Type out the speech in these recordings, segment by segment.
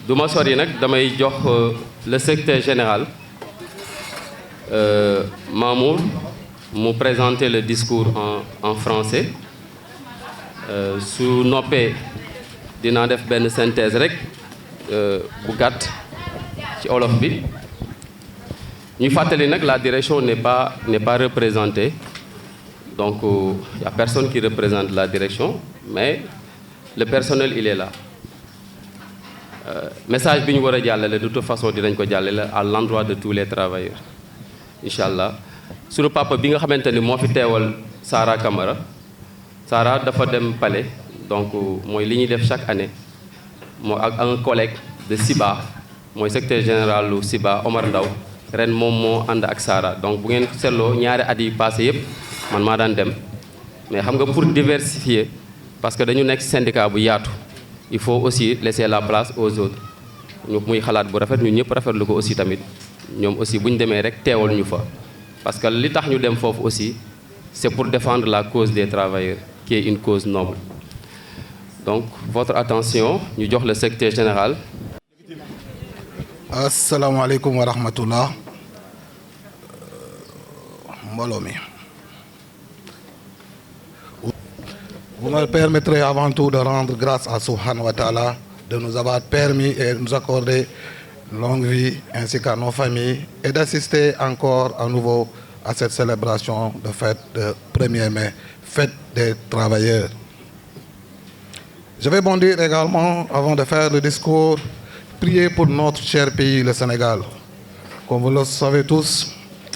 du ma sori nag damay jox le secrétaire général Mamour mu présenter le discours en français su noppee dinaa def benn synthèse rek bu gàtt ci olof bi ñuy fàttali nag la direction n'est pas représentée donc il y a personne qui représente la direction mais le personnel il est là message bi ñu war a jàllale de toute façon dinañ ko jàllale à l'endroit de tous les travailleurs incha allah sunu papa bi nga xamante ni moo fi teewal Sara Camara Sara dafa dem palais donc mooy li ñuy def chaque année moo ak un collègue de Siba mooy secrétaire général lu Siba Omar Ndaw ren moom moo ànd ak Sara donc bu ngeen seetloo ñaari at yi passé yëpp man maa daan dem mais xam nga pour diversifier parce que dañu nekk syndicat bu yaatu il faut aussi laisser la place aux autres ñu muy xalaat bu rafet ñu ñëpp rafetlu ko aussi tamit ñoom aussi bu ñu demee rek teewal ñu fa parce que li tax ñu dem foofu aussi c'est pour défendre la cause des travailleurs qui est une cause noble donc votre attention ñu jox le secrétaire général. asalaamaaleykum wa rahmatullah mbooloo mi. Vous me permettrez avant tout de rendre grâce à Subhanahu wa Ta'ala de nous avoir permis et nous accorder une longue vie ainsi qu'à nos familles et d'assister encore à nouveau à cette célébration de fête de 1er mai, fête des travailleurs. Je vais bondir également, avant de faire le discours, prier pour notre cher pays, le Sénégal. Comme vous le savez tous,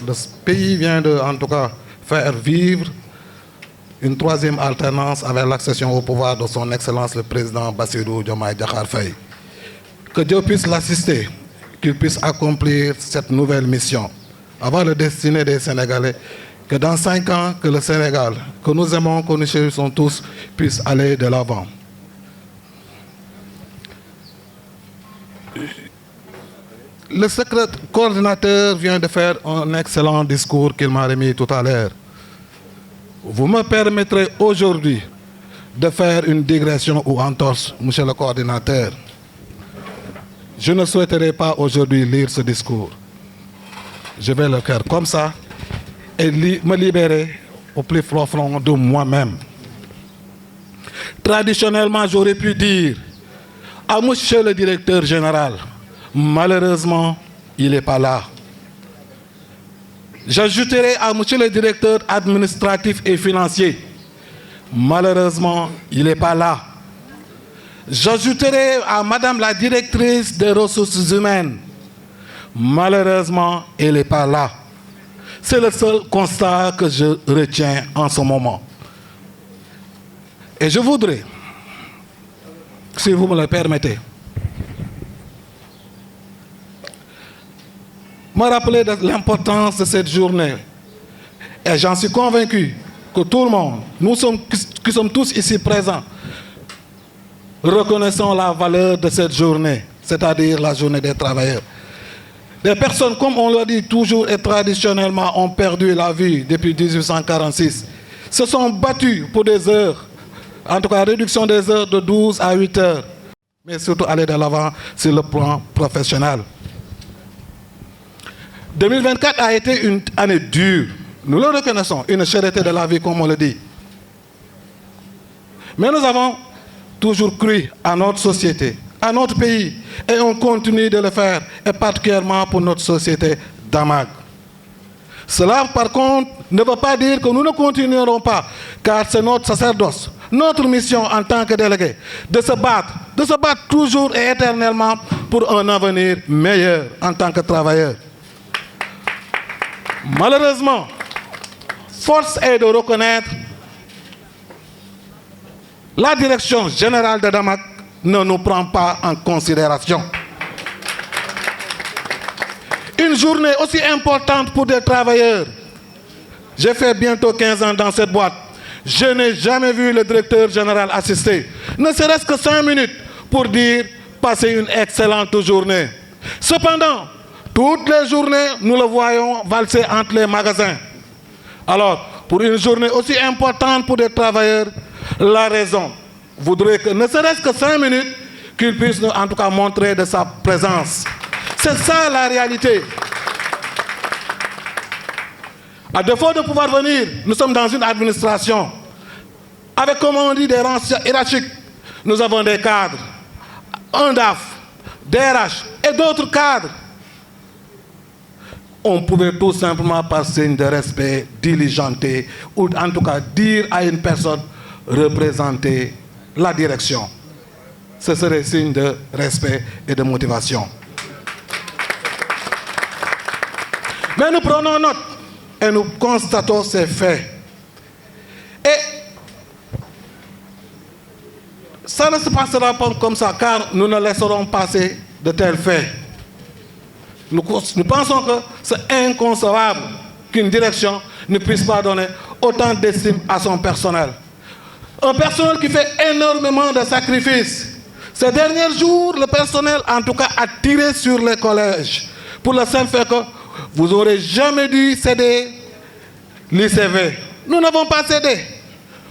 le pays vient de, en tout cas, faire vivre une troisième alternance avec l'accession au pouvoir de son Excellence le président Bassirou Diomaye Diakhar Faye. Que Dieu puisse l'assister, qu'il puisse accomplir cette nouvelle mission. Avant le destiné des Sénégalais, que dans 5 ans, que le Sénégal, que nous aimons, que nous chérissons tous, puisse aller de l'avant. Le secrétaire coordinateur vient de faire un excellent discours qu'il m'a remis tout à l'heure. Vous me permettrez aujourd'hui de faire une digression ou entorse, monsieur le coordinateur. Je ne souhaiterais pas aujourd'hui lire ce discours. Je vais le faire comme ça et me libérer au plus profond de moi-même. Traditionnellement, j'aurais pu dire à monsieur le directeur général, malheureusement, il n'est pas là. J'ajouterai à monsieur le directeur administratif et financier, malheureusement, il n'est pas là. J'ajouterai à madame la directrice des ressources humaines, malheureusement, elle n'est pas là. C'est le seul constat que je retiens en ce moment. Et je voudrais, si vous me le permettez, me rappeler de l'importance de cette journée. Et j'en suis convaincu que tout le monde, nous qui sommes tous ici présents, reconnaissons la valeur de cette journée, c'est-à-dire la journée des travailleurs. Des personnes, comme on le dit toujours et traditionnellement, ont perdu la vie depuis 1846. Se sont battus pour des heures, en tout cas réduction des heures de 12 à 8 heures, mais surtout aller de l'avant sur le plan professionnel. 2024 a été une année dure. Nous le reconnaissons, une cherté de la vie, comme on le dit. Mais nous avons toujours cru à notre société, à notre pays, et on continue de le faire, et particulièrement pour notre société d'Amag. Cela, par contre, ne veut pas dire que nous ne continuerons pas, car c'est notre sacerdoce, notre mission en tant que délégués, de se battre toujours et éternellement pour un avenir meilleur en tant que travailleurs. Malheureusement, force est de reconnaître la direction générale de Damak ne nous prend pas en considération. Une journée aussi importante pour des travailleurs. J'ai fait bientôt 15 ans dans cette boîte. Je n'ai jamais vu le directeur général assister, ne serait-ce que 5 minutes pour dire passer une excellente journée. Cependant, toutes les journées, nous le voyons valser entre les magasins. Alors, pour une journée aussi importante pour des travailleurs, la raison voudrait que, ne serait-ce que 5 minutes, qu'il puisse en tout cas montrer de sa présence. C'est ça la réalité. À défaut de pouvoir venir, nous sommes dans une administration avec, comme on dit, des rangs hiérarchiques. Nous avons des cadres, un DAF, DRH et d'autres cadres. On pouvait tout simplement, par signe de respect, diligenter ou en tout cas dire à une personne représenter la direction. Ce serait signe de respect et de motivation. Mais nous prenons note et nous constatons ces faits. Et ça ne se passera pas comme ça, car nous ne laisserons passer de tels faits. Nous pensons que c'est inconcevable qu'une direction ne puisse pas donner autant d'estime à son personnel. Un personnel qui fait énormément de sacrifices. Ces derniers jours, le personnel, en tout cas, a tiré sur les collèges. Pour le simple fait que vous n'aurez jamais dû céder l'ICV. Nous n'avons pas cédé.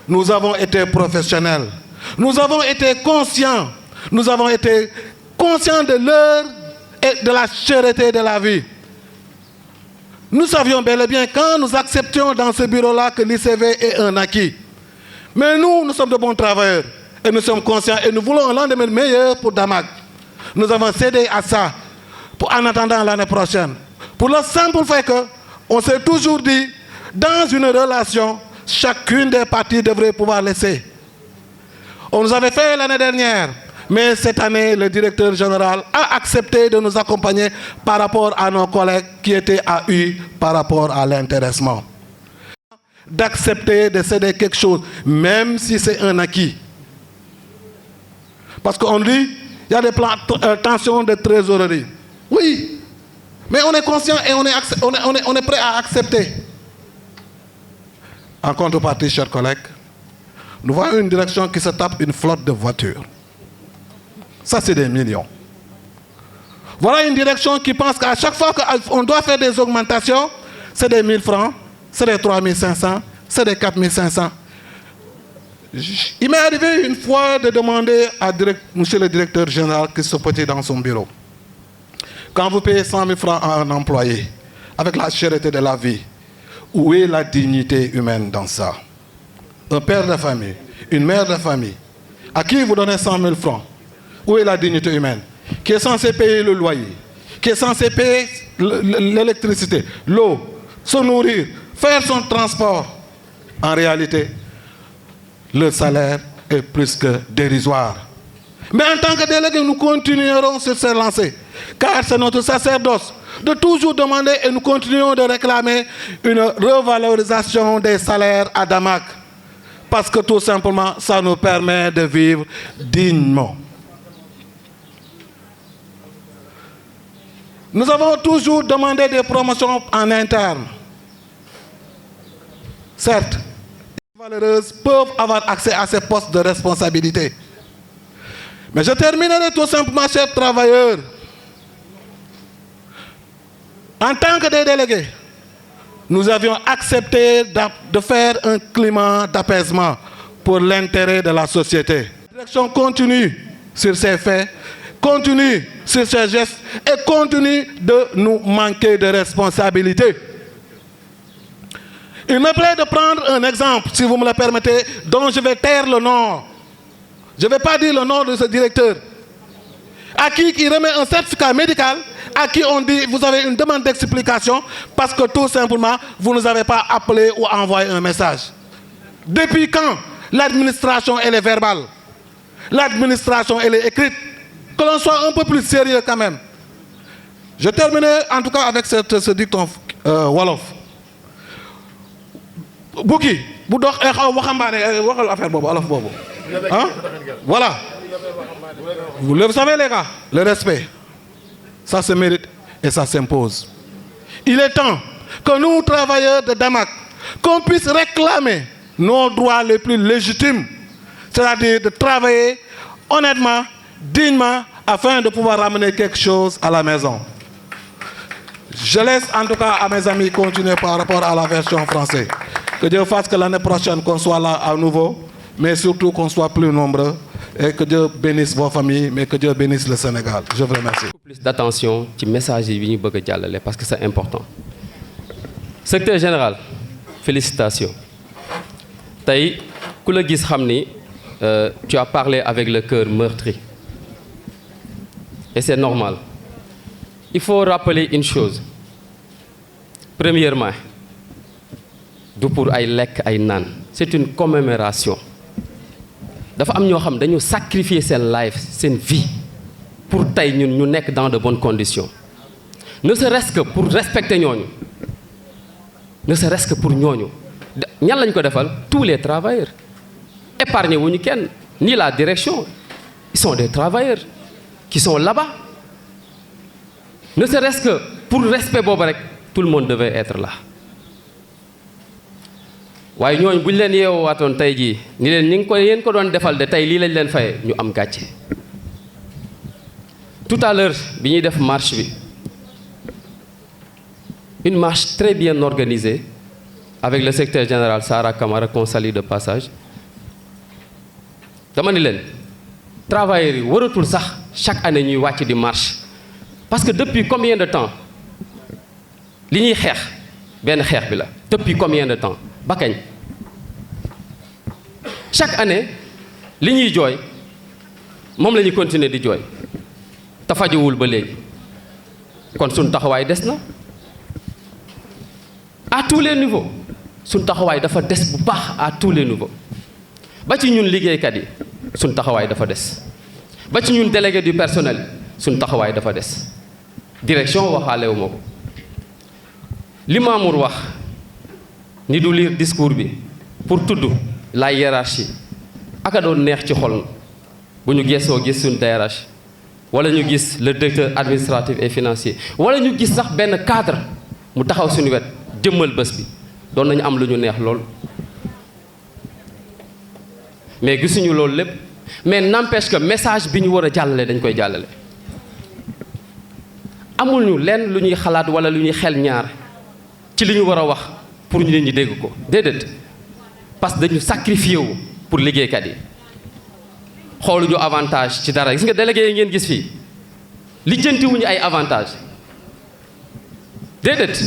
Nous avons été professionnels. Nous avons été conscients. Nous avons été conscients de l'heure et de la cherté de la vie. Nous savions bel et bien quand nous acceptions dans ce bureau-là que l'ICV est un acquis. Mais nous sommes de bons travailleurs et nous sommes conscients et nous voulons un lendemain meilleur pour Damak. Nous avons cédé à ça en attendant l'année prochaine. Pour le simple fait qu'on s'est toujours dit, dans une relation, chacune des parties devrait pouvoir laisser. On nous avait fait l'année dernière, mais cette année, le directeur général a accepté de nous accompagner par rapport à nos collègues qui étaient à U par rapport à l'intéressement. D'accepter de céder quelque chose, même si c'est un acquis. Parce qu'on dit, il y a des plans tensions de trésorerie. Oui, mais on est conscient et on est prêt à accepter. En contrepartie, chers collègues, nous voyons une direction qui se tape une flotte de voitures. Ça, c'est des millions. Voilà une direction qui pense qu'à chaque fois qu'on doit faire des augmentations, c'est des 1000 francs, c'est des 3500, c'est des 4500. Il m'est arrivé une fois de demander à monsieur le directeur général qui se posait dans son bureau. Quand vous payez 100 000 francs à un employé, avec la cherté de la vie, où est la dignité humaine dans ça? Un père de famille, une mère de famille, à qui vous donnez 100 000 francs, où est la dignité humaine? Qui est censé payer le loyer, qui est censé payer l'électricité, l'eau, se nourrir, faire son transport. En réalité, le salaire est plus que dérisoire. Mais en tant que délégué, nous continuerons sur ces lancées, car c'est notre sacerdoce de toujours demander et nous continuons de réclamer une revalorisation des salaires à Damak. Parce que tout simplement, ça nous permet de vivre dignement. Nous avons toujours demandé des promotions en interne. Certes, les valeureuses peuvent avoir accès à ces postes de responsabilité. Mais je terminerai tout simplement, chers travailleurs. En tant que des délégués, nous avions accepté de faire un climat d'apaisement pour l'intérêt de la société. La direction continue sur ces faits, continue sur ces gestes et continue de nous manquer de responsabilité. Il me plaît de prendre un exemple, si vous me le permettez, dont je vais taire le nom. Je ne vais pas dire le nom de ce directeur, à qui il remet un certificat médical, à qui on dit vous avez une demande d'explication parce que tout simplement vous ne nous avez pas appelé ou envoyé un message. Depuis quand l'administration elle est verbale, l'administration elle est écrite? Que l'on soit un peu plus sérieux quand même. Je terminerai en tout cas avec ce dicton Wolof. Bouki, hein? Voilà. Vous le savez les gars, le respect, ça se mérite et ça s'impose. Il est temps que nous, travailleurs de Damak, qu'on puisse réclamer nos droits les plus légitimes, c'est-à-dire de travailler honnêtement, dignement, afin de pouvoir ramener quelque chose à la maison. Je laisse en tout cas à mes amis continuer par rapport à la version française. Que Dieu fasse que l'année prochaine qu'on soit là à nouveau, mais surtout qu'on soit plus nombreux. Et que Dieu bénisse vos familles, mais que Dieu bénisse le Sénégal. Je vous remercie. Plus d'attention ci message yi ñu bëgg a jàllale parce que c'est important. Secrétaire général, félicitations. Tey ku la gis xam ni tu as parlé avec le cœur meurtri. Et c'est normal. Il faut rappeler une chose. Premièrement, du pour ay lekk ay naan. C'est une commémoration. Dafa am ñoo xam dañu sacrifier seen life, seen vie pour tey ñun ñu nekk dans de bonnes conditions. Ne serait-ce que pour respecter ñooñu. Ne serait-ce que pour ñooñu. Ñan lañ ko defal? Tous les travailleurs. Épargnez wuñu kenn, ni la direction. Ils sont des travailleurs qui sont là-bas. Ne serait-ce que pour respect boobu rek, tout le monde devait être là. waaye ñooñu bu ñu leen yeewaatoon tey jii ni leen ñi ngi ko yéen ko doon defal de tey lii lañ leen faye ñu am gàcce. Tout à l'heure bi ñuy def marche bi, une marche très bien organisée avec le secrétaire général Sara Camara qu'on salue de passage. Dama ni leen travailleurs yi waratul sax chaque année ñuy wàcc di marche parce que depuis combien de temps li ñuy xeex benn xeex bi la. Depuis combien de temps ba kañ? Chaque année li ñuy jooy moom la ñuy continuer di jooy te fajuwul ba léegi kon suñ taxawaay des na à tous les niveaux. Suñ taxawaay dafa des bu baax à tous les niveaux. Ba ci ñun liggéeykat yi suñ taxawaay dafa des. Ba ci ñun délégué du personnel suñ taxawaay dafa des. Direction waxaale wu ma ko. Li Mamour wax ni du lire discours bi pour tudd la hiérarchie aka doon neex ci xol bu ñu gëstoo gis suñ DRH wala ñu gis le directeur administratif et financier wala ñu gis sax benn cadre mu taxaw suñu wet jëmmal bés bi doon nañu am lu ñu neex lool. Mais gisuñu loolu lépp mais n'empêche que message bi ñu war a jàllale dañ koy jàllale. Amul ñu lenn lu ñuy xalaat wala lu ñuy xel ñaar ci li ñu war a wax pour ñu leen ñi dégg ko déedéet parce que dañu sacrifié wu pour liggéeykat yi xooluñu avantage ci dara. Gis nga délégué yi ngeen gis fii lijjantiwuñu ay avantage déedéet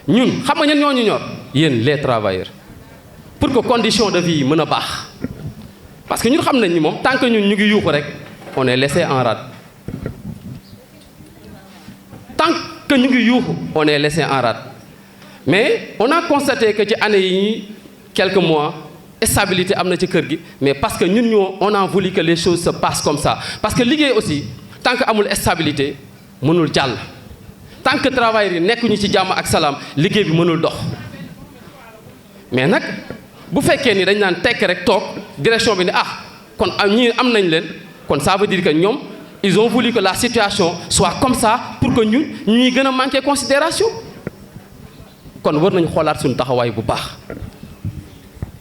ñun xam nga ñen ñoo ñu ñor yéen les travailleurs pour que condition de vie yi mën a baax parce que ñun xam nañ ni moom tant que ñun ñu ngi yuuxu rek on est laissé en rade. Tant que ñu ngi yuuxu on est laissé en rade. Mais on a constaté que ci année yi quelques mois stabilité am na ci kër gi mais parce que ñun ñoo on a voulu que les choses se passent comme ça parce que liggéey aussi tant que amul stabilité mënul jàll. Tant que travailleurs yi nekkuñu ci jàmm ak salaam liggéey bi mënul dox. Mais nag bu fekkee ni dañ naan tekk rek toog direction bi ne ah kon ñii am nañ leen kon ça veut dire que ñoom ils ont voulu que la situation soit comme ça pour que ñun ñuy gën a manquer considération kon war nañu xoolaat suñu taxawaay bu baax.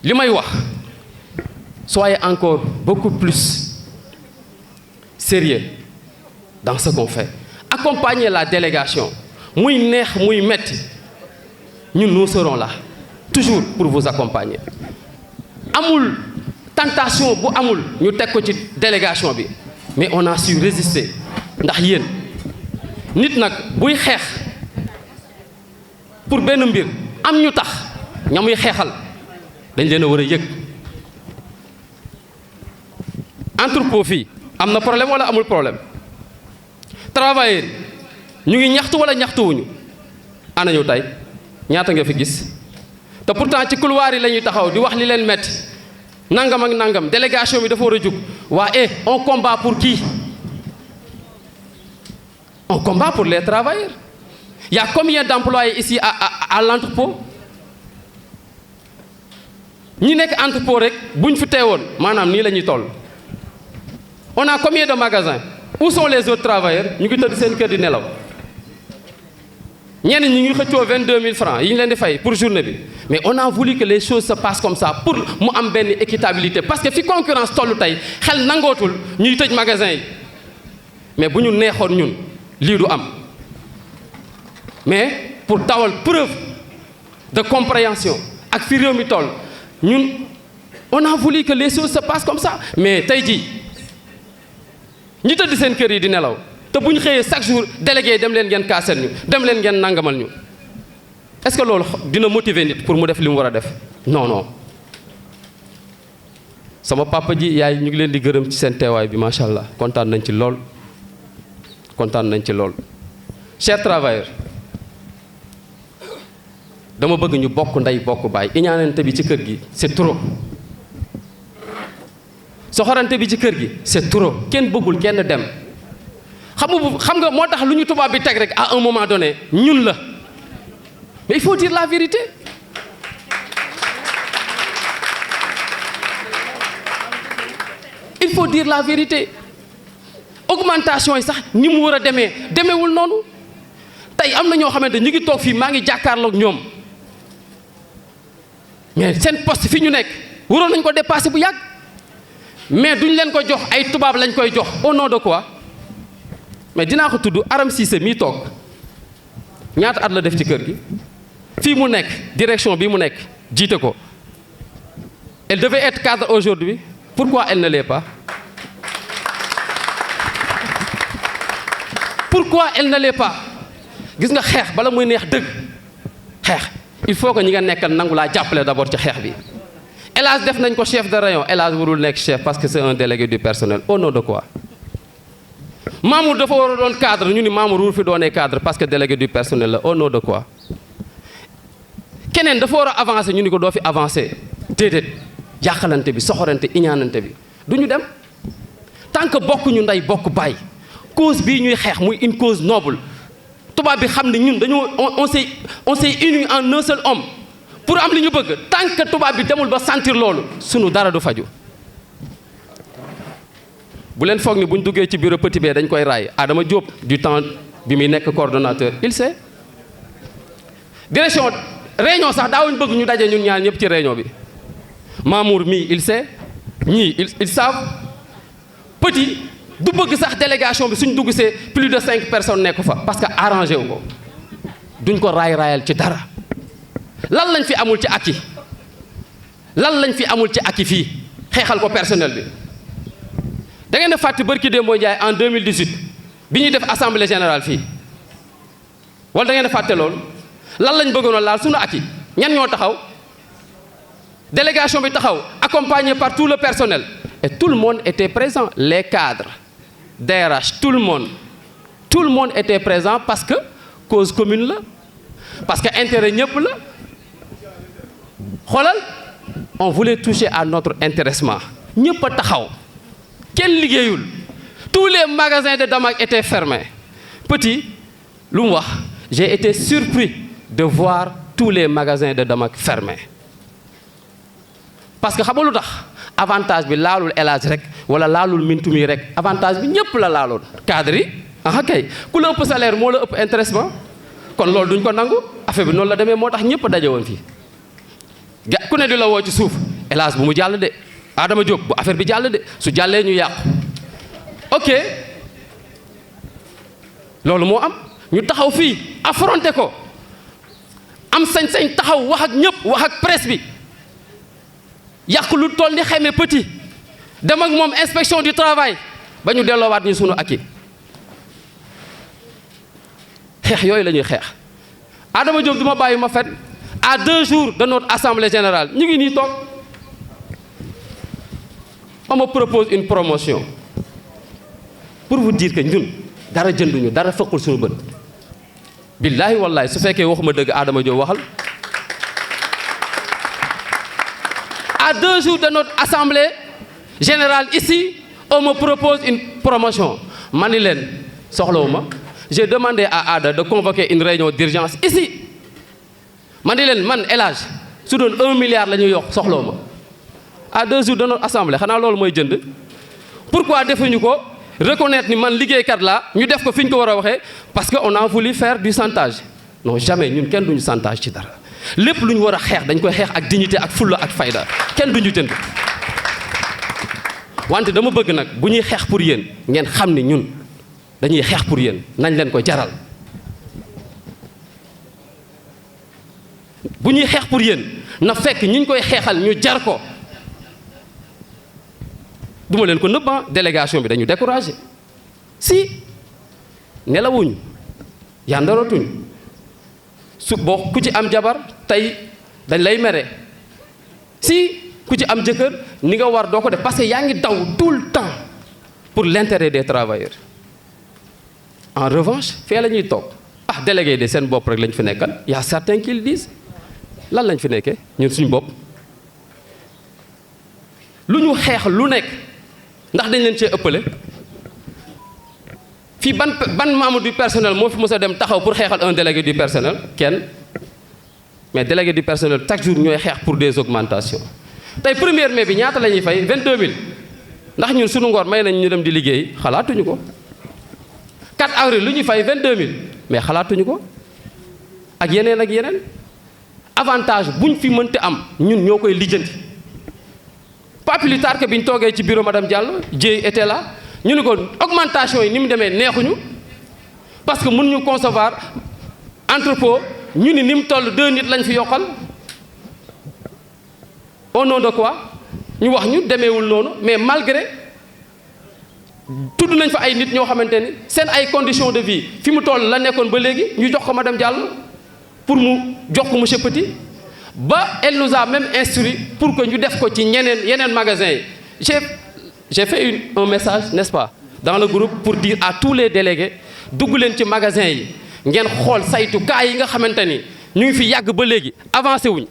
Li may wax soyez encore beaucoup plus sérieux dans ce qu'on fait. Accompagnez la délégation muy neex muy metti ñun nous serons là toujours pour vous accompagner. Amul tentation bu amul ñu teg ko ci délégation bi mais on a su résister ndax yéen nit nag buy xeex pour benn mbir am ñu tax ña muy xeexal dañ leen a war a yëg. Entrepôt fii am na problème wala amul problème travailleurs ñu ngi ñaxtu wala ñaxtuwuñu ana ñu tey ñaata nga fi gis te pourtant ci couloir yi la ñuy taxaw di wax li leen metti nangam ak nangam délégation bi dafa war a jug waa on combat pour qui? On combat pour les travailleurs. Il y a combien d'employés ici à l'entrepôt? ñi nekk entrepôt rek buñ fi teewoon maanaam nii la ñuy toll. On a combien de magasins? Où sont les autres travailleurs? Ñu ngi tëdd seen kër di nelaw. ñenn ñi ngi xëccoo 22 000 francs yi ñu leen di fay pour journée bi mais on a voulu que les choses se passent comme ça pour mu am benn équitabilité parce que fi concurrence tollu tey xel nangootul ñuy tëj magasin yi mais bu ñu neexoon ñun lii du am mais pour tawal preuve de compréhension ak fi réew mi toll ñun on a voulu que les choses se passent comme ça mais tey jii ñi tëdd seen kër yi di nelaw te bu ñu xëyee chaque jour délégué dem leen ngeen kaaseel ñu dem leen ngeen nangamal ñu est-ce que loolu dina motiver nit pour mu def li mu war a def non non sama papa ji yaay ñu ngi leen di gërëm ci seen teewaay bi macha allah kontaan nañ ci lool kontaan nañ ci lool. chers travailleurs dama bëgg ñu bokk ndey bokk baay iñaanante bi ci kër gi c'est trop soxorante bi ci kër gi c'est trop kenn bëggul kenn dem xam nga moo tax lu ñu tubaab bi teg rek à un moment donné ñun la mais il faut dire la vérité il faut dire la vérité augmentation yi sax ni mu war a demeewul noonu tey am na ñoo xamante ñu ngi toog fii maa ngi jàkkaarloog ñoom mais seen poste fi ñu nekk waroon nañ ko dépasser bu yàgg mais duñ leen ko jox ay tubaab lañ koy jox au nom de quoi mais dinaa ko tudd Aram Cissé mii toog ñaata at la def ci kër gi fii mu nekk direction bi mu nekk jiite ko elle devait être cadre aujourd'hui pourquoi elle ne l'est pas pourquoi elle ne l'est pas gis nga xeex bala muy neex dëgg xeex il faut que ñi nga nekkal nangu laa jàppale d'abord ci xeex bi El Hadj def nañ ko chef de rayon El Hadj warul nekk chef parce que c'est un délégué du personnel au nom de quoi Mamour dafa war a doon cadre ñu ni Mamour wur fi doonee cadre parce que délégué du personnel la au nom de quoi keneen dafa war a avancer ñu ni ko doo fi avancer déedéet jàqalante bi soxorante iñaanante bi du ñu dem tant que bokkuñu ndey bokk baay cause bii ñuy xeex muy une cause noble tubaab bi xam ne ñun dañoo on s'est unis en un seul homme pour am li ñu bëgg tant que tubaab bi demul ba sentir loolu sunu dara du faju bu leen foog ni bu ñu duggee ci bureau petit B dañ koy raay Adama Diop du temps bi muy nekk coordonnateur il sait direction réunion sax daawuñu bëgg ñu daje ñun ñaar ñëpp ci réunion bi Mamour mii il sait ñii ils savent petit du bëgg sax délégation bi suñ dugg see plus de 5 personnes nekk fa parce que arrangé wu ko duñ ko raayal ci dara lan lañ fi amul ci acquis lan lañ fi amul ci acquis fii xeexal ko personnel bi da ngeen a fàtte barki Demba Ndiaye en 2018 bi ñuy def assemblée générale fii wala da ngeen a fàtte loolu lan lañ bëggoon a laal suñu acquis ñan ñoo taxaw délégation bi taxaw accompagné par tout le personnel et tout le monde était présent les cadres DRH tout le monde était présent parce que cause commune la parce que intérêt ñëpp la xoolal on voulait toucher à notre intéressement ñëpp a taxaw kenn liggéeyul tous les magasins de Damak étaient fermés petit lu mu wax j'ai été surpris de voir tous les magasins de Damak fermés parce que xam nga lu tax avantage bi laalul El Hadj rek wala laalul Mintou mi rek avantage bi ñëpp la laaloon cadre yi ah kay ku la ëpp salaire moo la ëpp intéressement kon loolu duñ ko nangu affaire bi noonu la demee moo tax ñëpp a daje woon fii ga ku ne di la woo ci suuf El Hadj bu mu jàll de Adama Diop bu affaire bi jàll de su jàllee ñu yàqu ok loolu moo am ñu taxaw fii affronté ko am sañ-sañ taxaw wax ak ñëpp wax ak presse bi yàq lu toll ni xamee petit dem ak moom inspection du travail ba ñu delloowaat ñu sunu acquis xeex yooyu la ñuy xeex Adama Diop du ma bàyyi ma fen à 2 jours de notre assemblée générale ñu ngi nii toog on me propose une promotion pour vous dire que ñun dara jënduñu dara fëqul suñu bët billaahi wallaahi su fekkee waxuma dëgg Adama Diop waxal à 2 jours de notre assemblée générale ici on me propose une promotion ma ni leen soxlawuma j'ai demandé à Ada de convoquer une réunion d'urgence ici ma ni leen man El Hadj su doon 1 milliard la ñuy yokk soxlawuma à 2 jours de notre assemblée xanaa loolu mooy jënd pourquoi defuñu ko reconnaître ni man liggéeykat laa ñu def ko fi ñu ko war a waxee parce que on a voulu faire du chantage non jamais ñun kenn duñu chantage ci dara lépp lu ñu war a xeex dañ koy xeex ak dignité ak fulla ak fayda kenn duñu jënd wante dama bëgg nag bu ñuy xeex pour yéen ngeen xam ni ñun dañuy xeex pour yéen nañ leen ko jaral bu ñuy xeex pour yéen na fekk ñi ñu koy xeexal ñu jar ko du ma leen ko nëbban délégation bi dañu découragé si nelawuñu yandarootuñu su boo ku ci am jabar tey dañ lay mere si ku ci am jëkkër ni nga war doo ko def parce que yaa ngi daw tout le temps pour l'intérêt des travailleurs. En revanche fee la ñuy toog ah délégué de seen bopp rek lañ fi nekkal y a certains qui le disent lan lañ fi nekkee ñun suñu bopp lu ñu xeex lu nekk ndax dañ leen cee ëppale fii ban membre du personnel moo fi mës a dem taxaw pour xeexal un délégué du personnel kenn mais délégué du personnel chaque jour ñooy xeex pour des augmentations tey 1er mai bi ñaata la ñuy fay 22000 ndax ñun suñu ngoor may nañ ñu dem di liggéey xalaatuñu ko 4 avril lu ñuy fay 22000 mais xalaatuñu ko ak yeneen avantage buñ fi mënti am ñun ñoo koy lijjanti pas plus tard que biñ toogee ci bureau madame Diallo Dieye était là ñu ne ko augmentation yi ni mu demee neexuñu parce que mënuñu concevoir entrepôt ñu ni mu toll 2 nit lañ fi yokkal au nom de quoi ñu wax ñu demeewul noonu mais malgré tudd nañ fa ay nit ñoo xamante ni seen ay conditions de vie fi mu toll la nekkoon ba léegi ñu jox ko madame Diallo pour mu jox ko monsieur Petit ba elle nous a même instruit pour que ñu def ko ci yeneen magasins yi j'ai fait un message n'est-ce pas dans le groupe pour dire à tous les délégués dugg leen ci magasin yi ngeen xool saytu cas yi nga xamante ni ñu ngi fi yàgg ba léegi avancé wuñ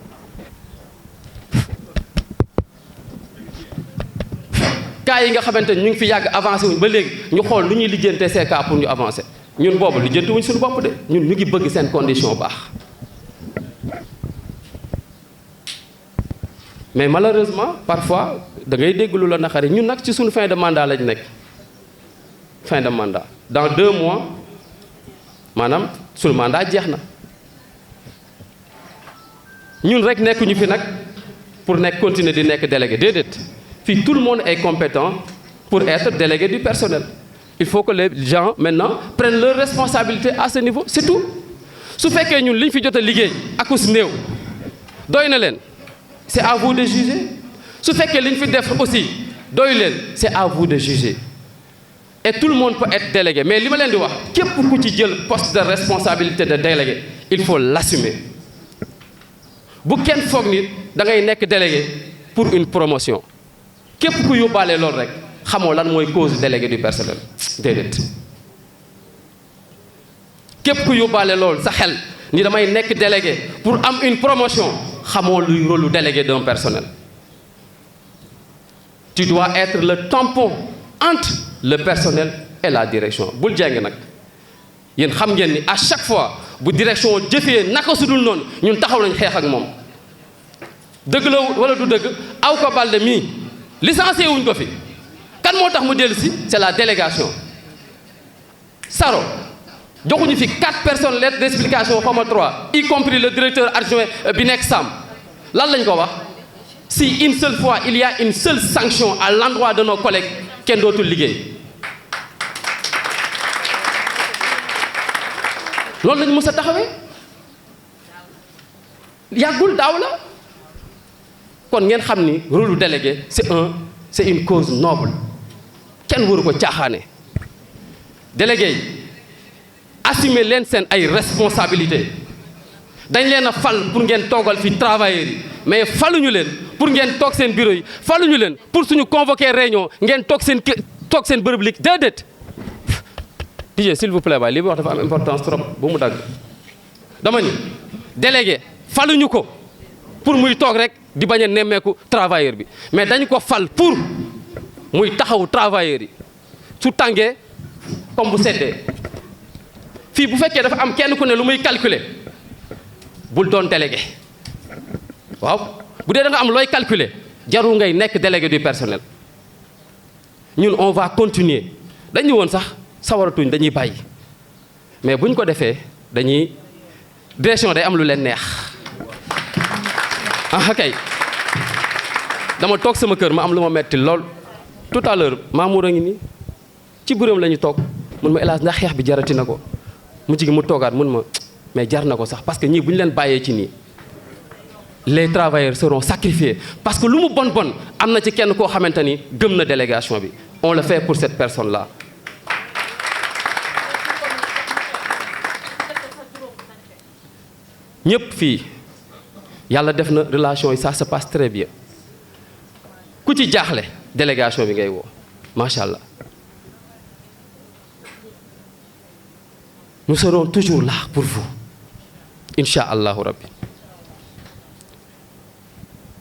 cas yi nga xamante ni ñu ngi fi yàgg avancé wuñ ba léegi ñu xool lu ñuy lijjante ces cas pour ñu avancer ñun boobu lijjanti wuñ suñu bopp de ñun ñu ngi bëgg seen condition baax mais malheureusement parfois da ngay dégg lu la naqari ñun nag ci suñu fin de mandat lañ nekk fin de mandat dans 2 mois maanaam suñu mandat jeex na ñun rek nekkuñu fi nag pour nekk continuer di nekk délégué déedéet fii tout le monde est compétent pour être délégué du personnel il faut que les gens maintenant prennent leurs responsabilités à ce niveau c'est tout su fekkee ñun li ñu fi jot a liggéey akus néew doy na leen c'est à vous de juger su fekkee li ñu fi def aussi doy leen c'est à vous de juger et tout le monde peut être délégué mais li ma leen di wax képp ku ci jël poste de responsabilité de délégué il faut l'assumer bu kenn foog nit da ngay nekk délégué pour une promotion képp ku yóbbaale loolu rek xamoo lan mooy cause délégué du personnel déedéet képp ku yóbbaale loolu sa xel ni damay nekk délégué pour am une promotion xamoo luy rôle délégué d'un personnel tu dois être le tampon entre le personnel et la direction bul jeng nag yéen xam ngeen ni à chaque fois bu direction jëfee naka su dul noonu ñun taxaw nañ xeex ak moom dëgg la wala du dëgg Aouka Baldé mii licencié wuñ ko fi kan moo tax mu dellu si c'est la délégation Saro joxuñu fi 4 personnes lettres d'explication xawma 3 y compris le directeur adjoint bi nekk Sam lan lañ ko wax si une seule fois il y a une seule sanction à l'endroit de nos collègues kenn dootul liggéey loolu lañu mës a taxawee yàggul daaw la kon ngeen xam ni rôle délégué c'est une cause noble kenn waru ko caaxaane délégué yi assumer leen seen ay responsabilités dañ leen a fal pour ngeen toogal fi travailleurs yi mais faluñu leen pour ngeen toog seen bureau yi faluñu leen pour suñu convoquer réunion ngeen toog seen bërëb lig déedéet DJ s'il vous plaît baay li mu wax dafa am importance trop bu mu dagg dama ni délégué faluñu ko pour muy toog rek di bañ a nemmeeku travailleur bi mais dañu ko fal pour muy taxawu travailleur yi su tàngee comme bu seddee fii bu fekkee dafa am kenn ku ne lu muy calculer bul doon délégué waaw bu dee da nga am looy calculer jarul ngay nekk délégué du personnel ñun on va continuer dañu woon sax sawaratuñ dañuy bàyyi mais buñ ko defee dañuy direction day am lu leen neex ah kay dama toog sama kër ma am lu ma metti lool tout à l'heure Mamour a ngi nii ci bureau la ñu toog mun ma hélas ndax xeex bi jarati na ko mu jigi mu toogaat mun ma mais jar na ko sax parce que ñii bu ñu leen bàyyee ci nii les travailleurs seront sacrifiés parce que lu mu bon bon am na ci kenn koo xamante ni gëm na délégation bi. On le fait pour cette personne-là. ñëpp fii yàlla def na relation yi ça se passe très bien ku ci jaaxle délégation bi ngay woo macha allah. Nous serons toujours là pour vous incha allahu rabbi.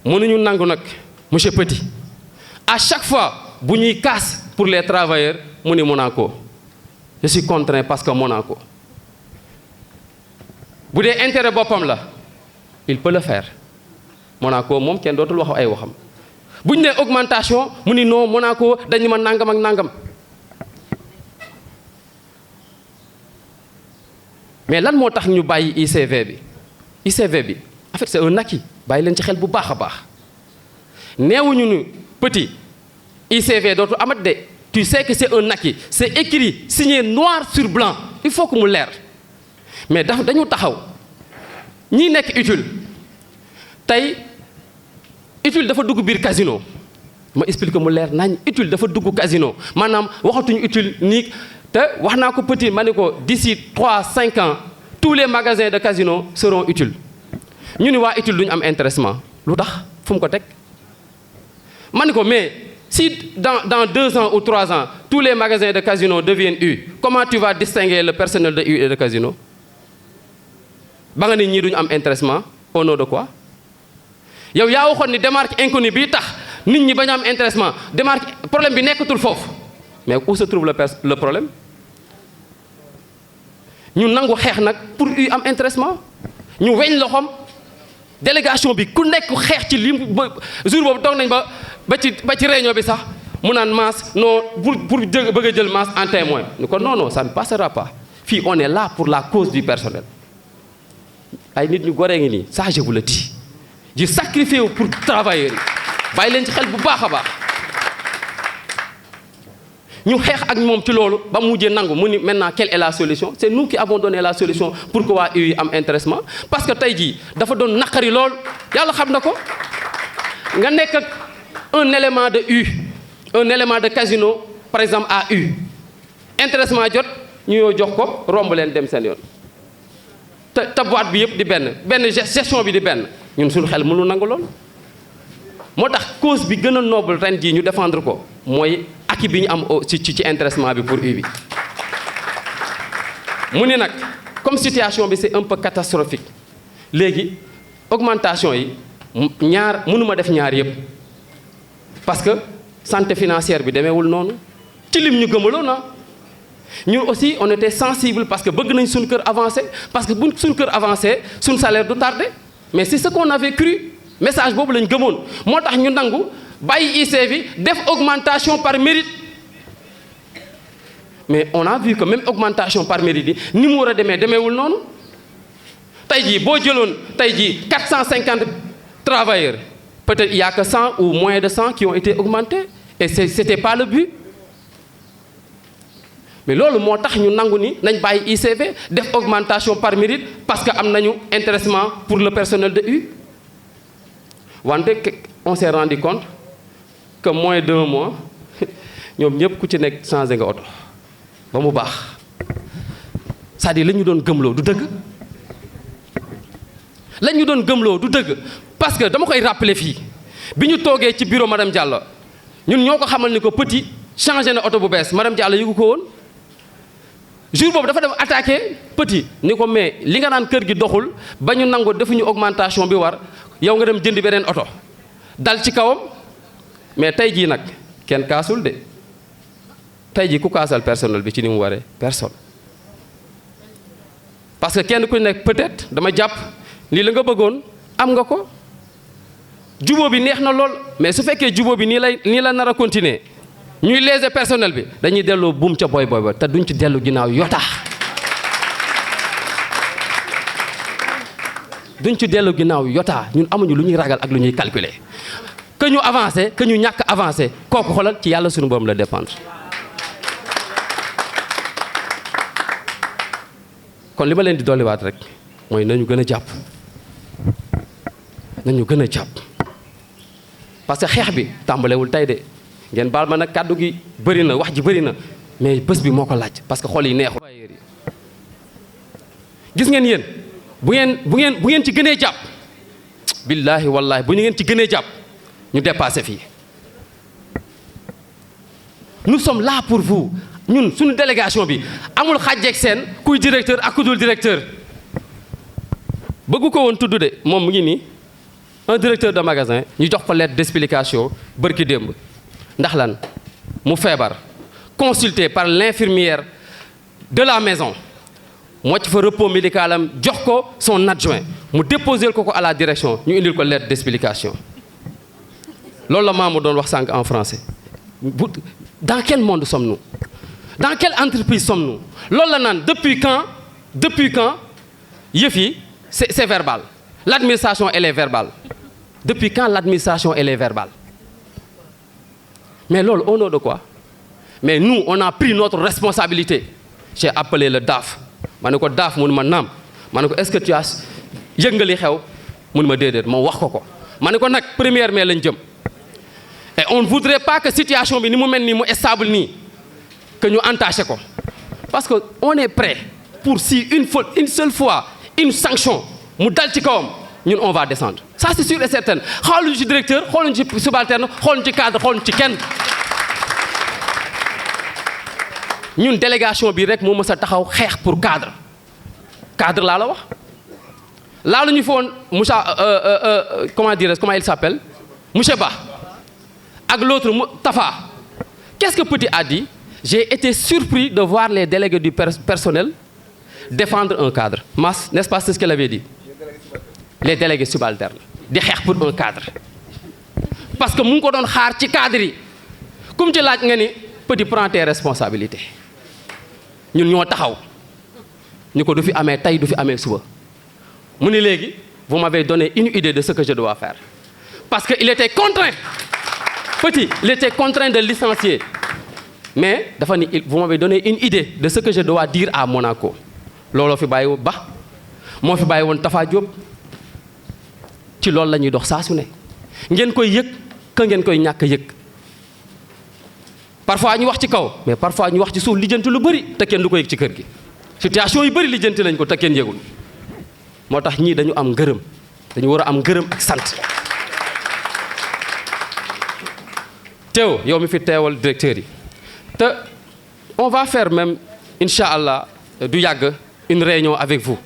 mënuñu nangu nag monsieur Petit à chaque fois bu ñuy casse pour les travailleurs mu ni Monaco je suis contraint parce que Monaco bu dee intérêt boppam la il peut le faire Monaco moom kenn dootul wax ay waxam bu ñu nee augmentation mu ni non Monaco dañu ma nangam ak nangam mais lan moo tax ñu bàyyi ICV bi ICV bi en fait c'est un acquis bàyyi leen ci xel bu baax a baax neewuñu ni Petit ICV dootu amat de tu sais que c'est un acquis c'est écrit signé noir sur blanc il faut que mu leer mais dañu taxaw ñi nekk utile tey utile dafa dugg biir casino ma explique mu leer nañ utile dafa dugg casino maanaam waxatuñu utile nii te wax naa ko Petit ma ne ko d'ici 3-5 ans tous les magasins de casino seront utiles ñu ni waa utile duñu am intéressement lu tax fu mu ko teg ma ne ko mais si dans 2 ans ou 3 ans tous les magasins de casino deviennent U comment tu vas distinguer le personnel de U et de casino ba nga ni ñii duñu am intéressement au nom de quoi yow yaa waxoon ni démarque inconnue bii tax nit ñi bañ a am intéressement démarque problème bi nekkatul foofu mais où se trouve le problème ñu nangu xeex nag pour U am intéressement ñu weñ loxoom délégation bi ku nekk xeex ci lim jour boobu toog nañ ba ci réunion bi sax mu naan Mass non pour bëgg a jël Mass en témoin ñu ko non ça ne passera pas fii on est là pour la cause du personnel ay nit ñu goree ngi nii ça je vous le dis di sacrifié wu pour travailleurs yi bàyyi leen ci xel bu baax a baax ñu xeex ak moom ci loolu ba mu mujjee nangu mu ni maintenant quelle est la solution c'est nous qui avons donné la solution pour que waa U yi am intéressement parce que tey jii dafa doon naqari lool yàlla xam na ko nga nekk ak un élément de U un élément de casino par exemple à U intéressement jot ñu yoo jox ko romb leen dem seen yoon te boîte bi yëpp di benn gestion bi di benn ñun suñu xel mënu nangu lool moo tax cause bi gën a noble ren jii ñu défendre ko mooy acquis bi ñu am ci intéressement bi pour U bi mu ni nag comme situation bi c'est un peu catastrophique léegi augmentation yi mënuma def ñaar yëpp parce que santé financière bi demeewul noonu ci lim ñu gëmaloon na ñun aussi on était sensible parce que bëgg nañ suñu kër avancé parce que buñ suñu kër avancé suñu salaire du tardé mais c'est ce qu'on avait cru message boobu lañ gëmoon moo tax ñu nangu bàyyi IC bi def augmentation par mérite mais on a vu que même augmentation par mérite yi ni mu war a demeewul noonu tey jii boo jëloon tey jii 450 travailleurs peut-être il y a que 100 ou moins de 100 qui ont été augmentés et c'était pas le but mais loolu moo tax ñu nangu ni nañ bàyyi ICV def augmentation par mérite parce que am nañu intéressement pour le personnel de U wante on s'est rendu compte que moins d'1 mois ñoom ñëpp ku ci nekk changé nga oto ba mu baax c'est-à-dire la ñu doon gëmloo du dëgg la ñu doon gëmloo du dëgg parce que dama koy rappeler fii bi ñu toogee ci bureau madame Diallo ñun ñoo ko xamal ni ko Petit changé na oto bu bees madame Diallo yëgu ko woon jour boobu dafa dem attaqué Petit ni ko mais li nga naan kër gi doxul ba ñu nangu defuñu augmentation bi war yow nga dem jënd beneen oto dal ci kawam mais tey jii nag kenn kaasul de tey jii ku kaasal personnel bi ci ni mu waree personne parce que kenn ku nekk peut-être dama jàpp lii la nga bëggoon am nga ko jubóo bi neex na lool mais su fekkee jubóo bi nii la nar a continuer ñuy léser personnel bi dañuy delloo buum ca boy ba te duñ ci dellu ginnaaw yota duñ ci dellu ginnaaw yota ñun amuñu lu ñuy ragal ak lu ñuy calculer que ñu avancé que ñu ñàkk avancé kooku xoolal ci yàlla suñu borom la dépendre kon li ma leen di dolliwaat rek mooy nañu gën a jàpp nañu gën a jàpp parce que xeex bi tàmbalewul tey de ngeen baal ma nag kàddu gi bëri na wax ji bëri na mais bés bi moo ko laaj parce que xol yi neexul. gis ngeen yéen bu ngeen ci gënee jàpp billaahi wallaahi bu ñu ngeen ci gënee jàpp ñu dépassé fii. nous sommes là pour vous ñun suñu délégation bi amul xàjjeeg seen kuy directeur ak ku dul directeur bëggu ko woon tudd de moom mu ngi nii un directeur de magasin ñu jox ko lettre d'explication bërki démb ndax lan mu feebar consulté par l'infirmière de la maison mocc fa repos médical am jox ko son adjoint mu déposé ko à la direction ñu indil ko lettre d'explication loolu la maamu doon wax sànq en français. Dans quel monde sommes-nous? Dans quelle entreprise sommes-nous? loolu la naan depuis quand yëf yi c'est verbal. L'administration elle est verbale. Depuis quand l'administration elle est verbale? Mais loolu au nom de quoi? Mais nous on a pris notre responsabilité. J'ai appelé le DAF ma ne ko DAF mu ne ma naam ma ne ko est-ce que tu as yëg nga li xew mu ne ma déedéet ma wax ko ma ne ko nag 1er mai lañ jëm. Et on ne voudrait pas que situation bi ni mu mel nii mu stable nii que ñu entaché ko parce que on est prêt pour si une seule fois une sanction mu dal ci kawam ñun on va descendre ça c'est sûr et certain xooluñu ci directeur xooluñu ci subalterne xooluñu ci cadre xooluñu ci kenn ñun délégation bi rek moo mës a taxaw xeex pour cadre laa la wax laaluñu fi woon monsieur comment il s'appelle monsieur Ba ak l'autre Tafa. Qu'est-ce que Petit a dit? J'ai été surpris de voir les délégués du personnel défendre un cadre. Mas, n'est-ce pas ce qu'elle avait dit? Les délégués subalternes di xeex pour un cadre parce que mu ngi ko doon xaar ci cadre yi comme ci laaj nga ni Petit prends tes responsabilités ñun ñoo taxaw ñu ko du fi amee tey du fi amee suba mu ni léegi vous m'avez donné une idée de ce que je dois faire parce que il était contraint Petit, il était contraint de licencier. Mais vous m'avez donné une idée de ce que je dois dire à Monaco. Lolo fi bayiwo Ba, mo fi bayiwon Tafa Diop. Ci loolu la ñuy dox saa su ne. Ngeen koy yëg ka ngeen koy ñàkk yëg. Parfois ñu wax ci kaw, mais parfois ñu wax ci suuf lijjanti lu bëri te kenn du ko yëg ci kër gi. Situation yu bëri lijjanti nañ ko te kenn yëgul. Moo tax ñii dañu am ngërëm. Dañu war a am ngërëm ak sant. Théo yow mi fi teewal directeur yi te on va faire même inch'Allah du yàgg une réunion avec vous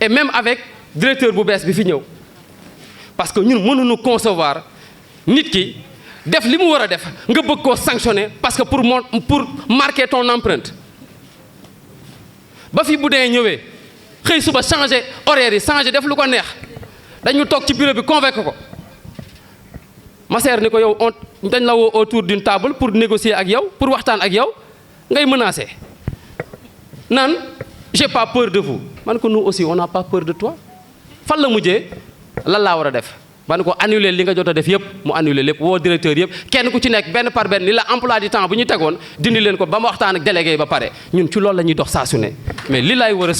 et même avec directeur bu bees bi fi ñëw parce que ñun mënuñu concevoir nit ki def li mu war a def nga bëgg koo sanctionner parce que pour marquer ton empreinte ba fi bu dee ñëwee xëy suba changer horaire yi changer def lu ko neex dañu toog ci bureau bi convaincre ko Masseer ni ko yow dañ la woo autour d'une table pour négocier ak yow pour waxtaan ak yow ngay menacer naan j'ai pas peur de vous man ko nous aussi on n'a pas peur de toi fan la mujjee lan laa war a def man ko annuler li nga jot a def yëpp mu annuler lépp woo directeur yëpp kenn ku ci nekk benn par benn ni la emploi du temps bu ñu tegoon dindi leen ko ba ma waxtaan ak délégué yi ba pare ñun ci loolu la ñuy dox saa su ne mais li laay war a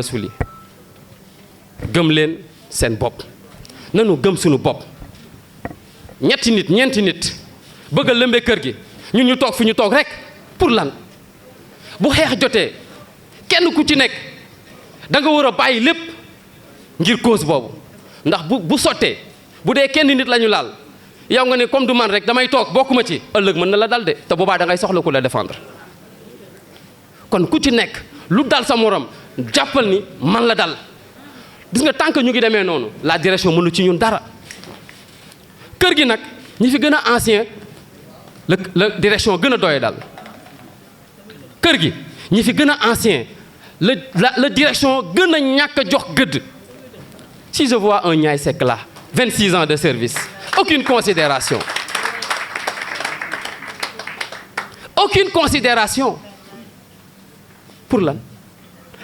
suli gëm leen seen bopp nanu gëm suñu bopp ñeenti nit ñeenti nit bëgg a lëmbee kër gi ñun ñu toog fi ñu toog rek pour lan bu xeex jotee kenn ku ci nekk da nga war a bàyyi lépp ngir cause boobu ndax bu sottee bu dee kenn nit la ñu laal yow nga ne comme du man rek damay toog bokkuma ci ëllëg mën na la dal de te boobaa da ngay soxla ku la défendre kon ku ci nekk lu dal sa morom jàppal ni man la dal gis nga tant que ñu ngi demee noonu la direction mënu ci ñun dara kër gi nag ñi fi gën a ancien la direction gën a doye dal kër gi ñi fi gën a ancien la direction gën a ñàkk a jox gëdd si je vois un Ndiaye Seck là 26 ans de service aucune considération pour lan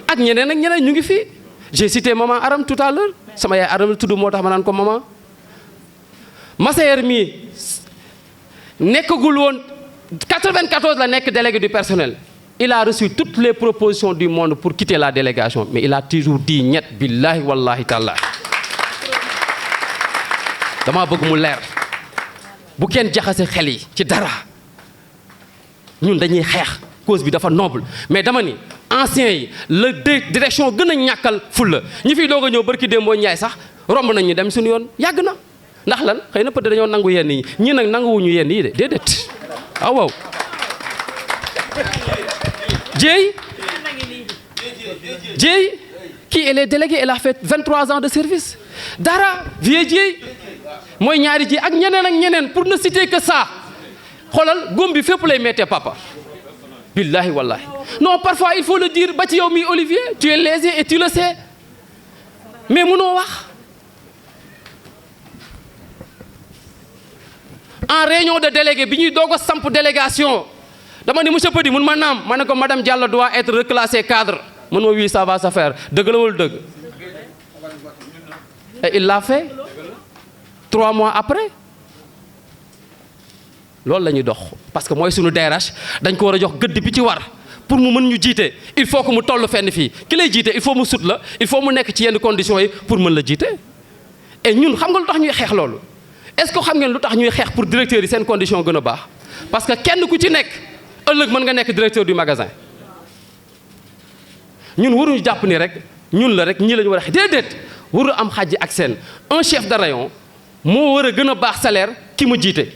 ak ñeneen ñu ngi fii j'ai cité maman Aram tout à l'heure sama yaay Aram tudd moo tax ma naan ko maman Massaer mii nekkagul woon 94 la nekk délégué du personnel il a reçu toutes les propositions du monde pour quitter la délégation mais il a toujours dit ñett billahi wallahi taala dama bëgg mu leer bu kenn jaxase xel yi ci dara ñun dañuy xeex cause bi dafa noble mais dama ni anciens yi la direction gën a ñàkkal fulla ñi fiy doog a ñëw barki démboo ñaay sax romb nañ ñu dem suñu yoon yàgg na ndax lan xëy na peut-être dañoo nangu yenn yi ñii nag nanguwuñu yenn yi de déedéet ah waaw Dieye qui elle est déléguée elle a fait 23 ans de service dara vieux Dieye mooy ñaari ji ak ñeneen pour ne citer que ça xoolal góom bi fépp lay mettee papa billahi wallahi non parfois il faut le dire ba ci yow mi Olivier tu es lésé et tu le sais mais mënoo wax en réunion de délégué bi ñuy doog a samp délégation dama ni monsieur Petit mun ma naam ma ne ko madame Diallo doit être reclassée cadre mun ma oui ça va se faire dëgg la wala dëgg et il l'a fait 3 mois après loolu la ñuy dox parce que mooy suñu DRH dañ ko war a jox gëdd bi ci war pour mu mën ñu jiite il faut que mu toll fenn fii ki lay jiite il faut mu sut la il faut mu nekk ci yenn conditions yi pour mën la jiite et ñun xam nga lu tax ñuy xeex loolu est-ce que xam ngeen lu tax ñuy xeex pour directeur yi seen condition gën a baax parce que kenn ku ci nekk ëllëg mën nga nekk directeur du magasin ñun waruñu jàpp ni rek ñun la rek ñii la ñu war a déedéet waru am xàjji ak seen un chef de rayon moo war a gën a baax salaire ki mu jiite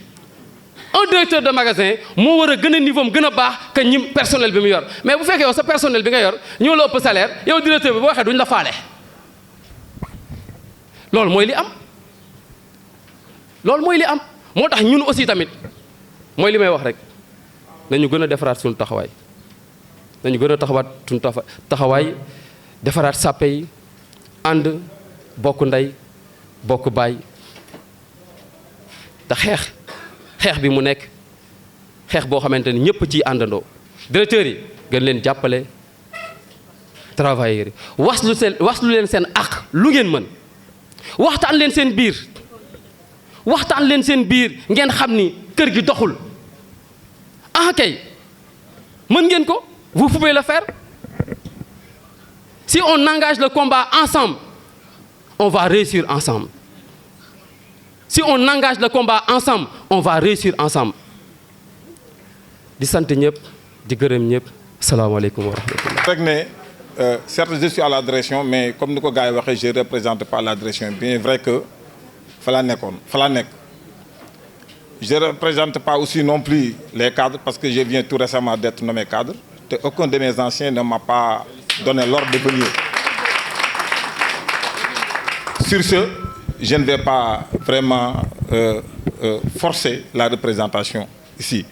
un directeur de magasin moo war a gën a niveau am gën a baax que ñi personnel bi mu yor mais bu fekkee yow sa personnel bi nga yor ñoo la ëpp salaire yow directeur bi boo waxee duñ la faale loolu mooy li am loolu mooy li am moo tax ñun aussi tamit mooy li may wax rek nañu gën a defaraat suñu taxawaay nañu gën a taxawaat suñu taxawaay defaraat sàppe yi ànd bokk ndey bokk baay te xeex bi mu nekk xeex boo xamante ni ñëpp ciy àndandoo directeurs yi gën leen jàppale travailleurs yi waslu leen seen àq lu ngeen mën waxtaan leen seen biir ngeen xam ni kër gi doxul ah kay mën ngeen ko vous pouvez le faire si on engage le combat ensemble on va réussir ensemble si on engage le combat ensemble on va réussir ensemble di sant ñëpp di gërëm ñëpp salaamaaleykum wa rahmatullah. rek ne certes je suis à la direction mais comme ni ko gars yi waxee je représente pas la direction bien vrai que fa la nekk je représente pas aussi non plus les cadres parce que je viens tout récemment d'être nommé cadre te aucun de mes anciens ne m'a pas donné l'ordre de venir. Sur ce, je ne vais pas vraiment forcer la représentation ici.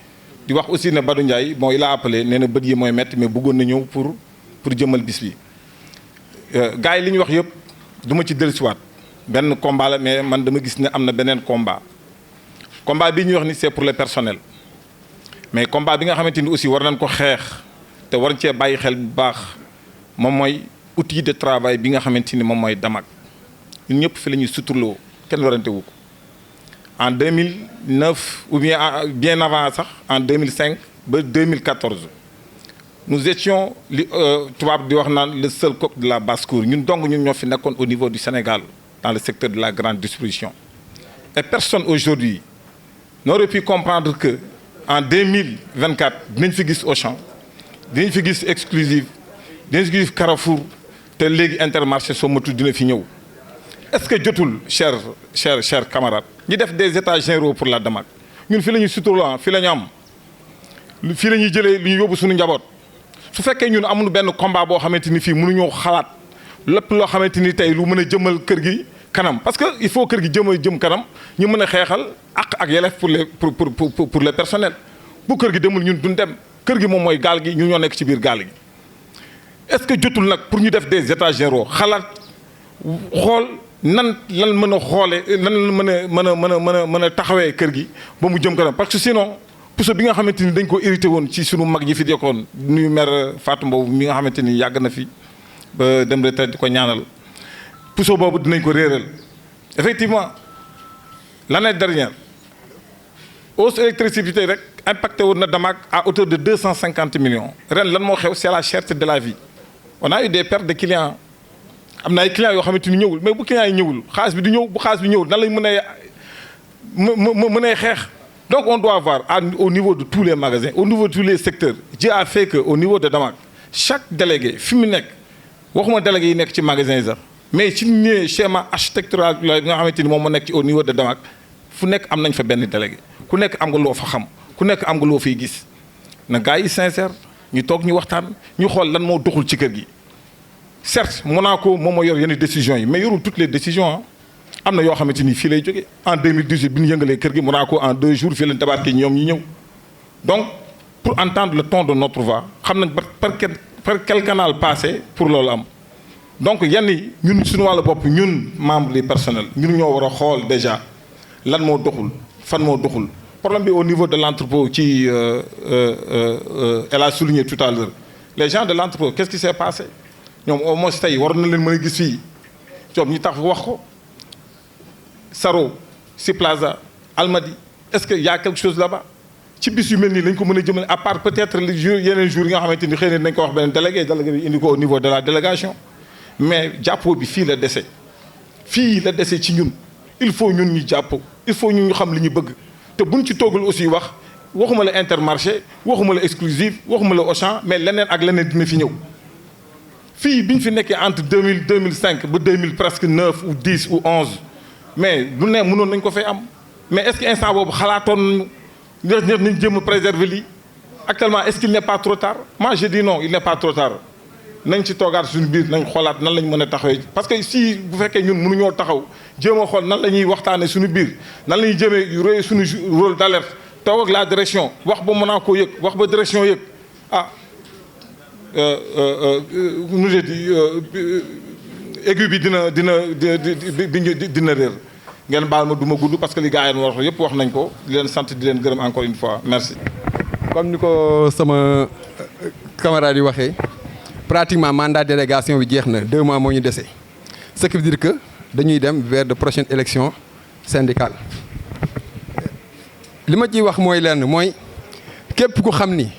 di wax aussi ne Badou Ndiaye bon il a appelé nee na bët yi mooy métti mais bëggoon na ñëw pour jëmal bis bi gars yi li ñu wax yëpp du ma ci dellusiwaat benn combat la mais man dama gis ne am na beneen combat bi ñuy wax ni c'est pour le personnel mais combat bi nga xamante ni aussi war nañ ko xeex te war cee bàyyi xel bu baax moom mooy outil de travail bi nga xamante ni moom mooy Damag ñun ñëpp fi la ñuy suturloo kenn warante wu ko en 2009 ou bien avant sax en 2005 ba 2014 nous étions li tubaab di wax naan le seul coq de la basse-cour ñun dong ñun ñoo fi nekkoon au niveau du Sénégal dans le secteur de la grande distribution et personne aujourd'hui n'aurait pu comprendre que en 2024 dinañ fi gis Auchan dinañ fi gis Exclusive dinañ fi gis Carrefour te léegi Intermarché soo matul dina fi ñëw est-ce que jotul chers camarades ñi def des états généraux pour la Damag ñun fii la ñuy suturloo fii la ñu am fii la ñuy jëlee lu ñu yóbbu suñu njaboot su fekkee ñun amuñu benn combat boo xamante ni fii mënuñoo xalaat lépp loo xamante ni tey lu mën a jëmal kër gi kanam parce que il faut kër gi jëm kanam ñu mën a xeexal ak yelleef pour le personnel bu kër gi demul ñun duñ dem kër gi moom mooy gaal gi ñun ñoo nekk ci biir gaal gi est-ce que jotul nag pour ñu def des états généraux xalaat xool nan lan mën a xoole nan mën a taxawee kër gi ba mu jëm kanam parce que sinon puso bi nga xamante ni dañ ko hérité woon ci sunu mag ñi fi dekkoon nuyu maire Fatou Mbow mi nga xamante ni yàgg na fi ba dem retraite di ko ñaanal puso boobu dinañ ko réeral effectivement l'année dernière hausse électricité rek impacté woon na Damak à hauteur de 250 millions ren lan moo xew c'est la cherté de la vie on a eu des pertes de clients am na ay clients yoo xamante ni ñëwul mais bu clients yi ñëwul xaalis bi du ñëw bu xaalis bi ñëwul nan lañ mën a xeex. Donc on doit voir au niveau de tous les magasins, au niveau de tous les secteurs. Dieu a fait qu'au niveau de Damak, chaque délégué, fi mu nekk waxuma délégué yi nekk ci magasin yi sax mais ci ñëwee schéma architectural la nga xamante ni moom moo nekk ci au niveau de Damak fu nekk am nañ fa benn délégué ku nekk am nga loo fa xam ku nekk am nga loo fiy gis na gars yi sincère ñu toog ñu waxtaan ñu xool lan moo doxul ci kër gi. Certes Monaco moom moo yor yenn décisions yi mais yorul toutes les décisions ah. am na yoo xamante ni fii lay jógee en 2018 bi ñu yëngalee kër gi Monaco en 2 jours fii leen débarqué ñoom ñi ñëw donc pour entendre le ton de notre voix xam nañ par quel canal passer pour loolu am donc yenn yi ñun suñu wàllu bopp ñun membres du personnel ñun ñoo war a xool déjà lan moo doxul fan moo doxul problème bi au niveau de l'entrepôt ci elle a souligné tout à l'heure les gens de l'entrepôt qu'est-ce qui s'est passé ñoom au moins tey waroon na leen mën a gis fii ñoom ñu tax wax ko Saro si Plaza Almadi est-ce que y a quelque chose là-bas ci bis yu mel nii lañ ko mën a jëmale à part peut-être les jours yeneen jours yi nga xamante ni xëy na nañ ko wax beneen délégué bi indi ko au niveau de la délégation mais jàppoo bi fii la dese ci ñun il faut ñun ñu jàpp il faut ñun ñu xam li ñu bëgg te buñ ci toogul aussi waxuma la Intermarché waxuma la exclusive waxuma la Auchan mais leneen ak leneen dina fi ñëw fii bi ñu fi nekkee entre 2005 ba 2000 presque 9 ou 10 ou 11 mais lu ne mënoon nañ ko fay am mais est-ce que instant boobu xalaatoon nañ jéem a préserver lii actuellement est-ce qu'il n'est pas trop tard moi je dis non il n'est pas trop tard nañ ci toogaat suñu biir nañ xoolaat nan lañ mën a taxawee parce que si bu fekkee ñun mënuñoo taxaw jéem a xool nan la ñuy waxtaanee suñu biir nan la ñuy jëmee roye suñu rôle d'alerte toog ak la direction wax ba mën a koo yëg wax ba direction yëg nous je dis aigu bi dina réer ngeen baal ma du ma gudd parce que li gars yi wax yëpp wax nañ ko di leen sant di leen gërëm encore une fois merci. comme ni ko sama camarade yi waxee pratiquement mandat délégation bi jeex na 2 mois moo ñu dese ce qui veut dire que dañuy dem vers de prochaines élections syndicales. li ma ciy wax mooy lenn mooy képp ku xam ni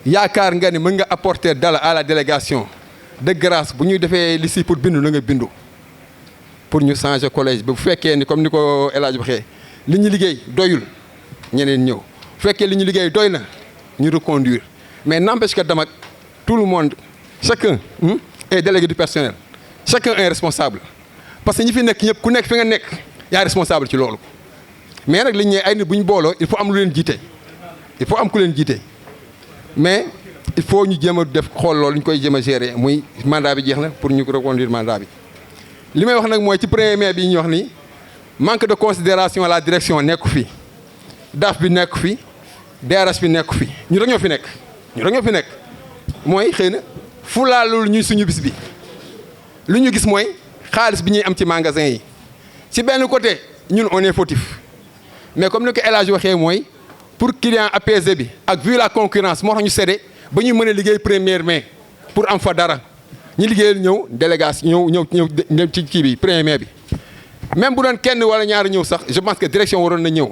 yaakaar nga ni mën nga apporter dara à la délégation de grâce bu ñuy defee li si pour bindu na nga bindu pour ñu changer collège bi bu fekkee ni comme ni ko El Hadj waxee li ñu liggéey doyul ñeneen ñëw bu fekkee li ñu liggéey doy na ñu reconduire mais n'empêche que Damak tout le monde chacun est délégué du personnel chacun est responsable parce que ñi fi nekk ñëpp ku nekk fi nga nekk yaa responsable ci loolu mais nag li ñu ay nit bu ñu booloo il faut am lu leen jiite il faut am ku leen jiite mais il faut ñu jéem a def xool loolu ñu koy jéem a gérer muy mandat bi jeex na pour ñu reconduire mandat bi. li may wax nag mooy ci premier mai bi ñu wax ni manque de considération à la direction nekku fi DAF bi nekku fi DRH bi nekku fi ñu rek ñoo fi nekk mooy xëy na fulaalul ñuy suñu bis bi lu ñu gis mooy xaalis bi ñuy am ci magasin yi ci benn côté ñun on est fautif mais comme ni ko El Hadj waxee mooy pour client apaisé bi ak vu la concurrence moo tax ñu séddee ba ñu mën a liggéey 1er mai pour am fa dara ñu liggéeyal ñëw délégation ñëw ci kii bi 1er mai bi même bu doon kenn wala ñaari ñëw sax je pense que direction waroon na ñëw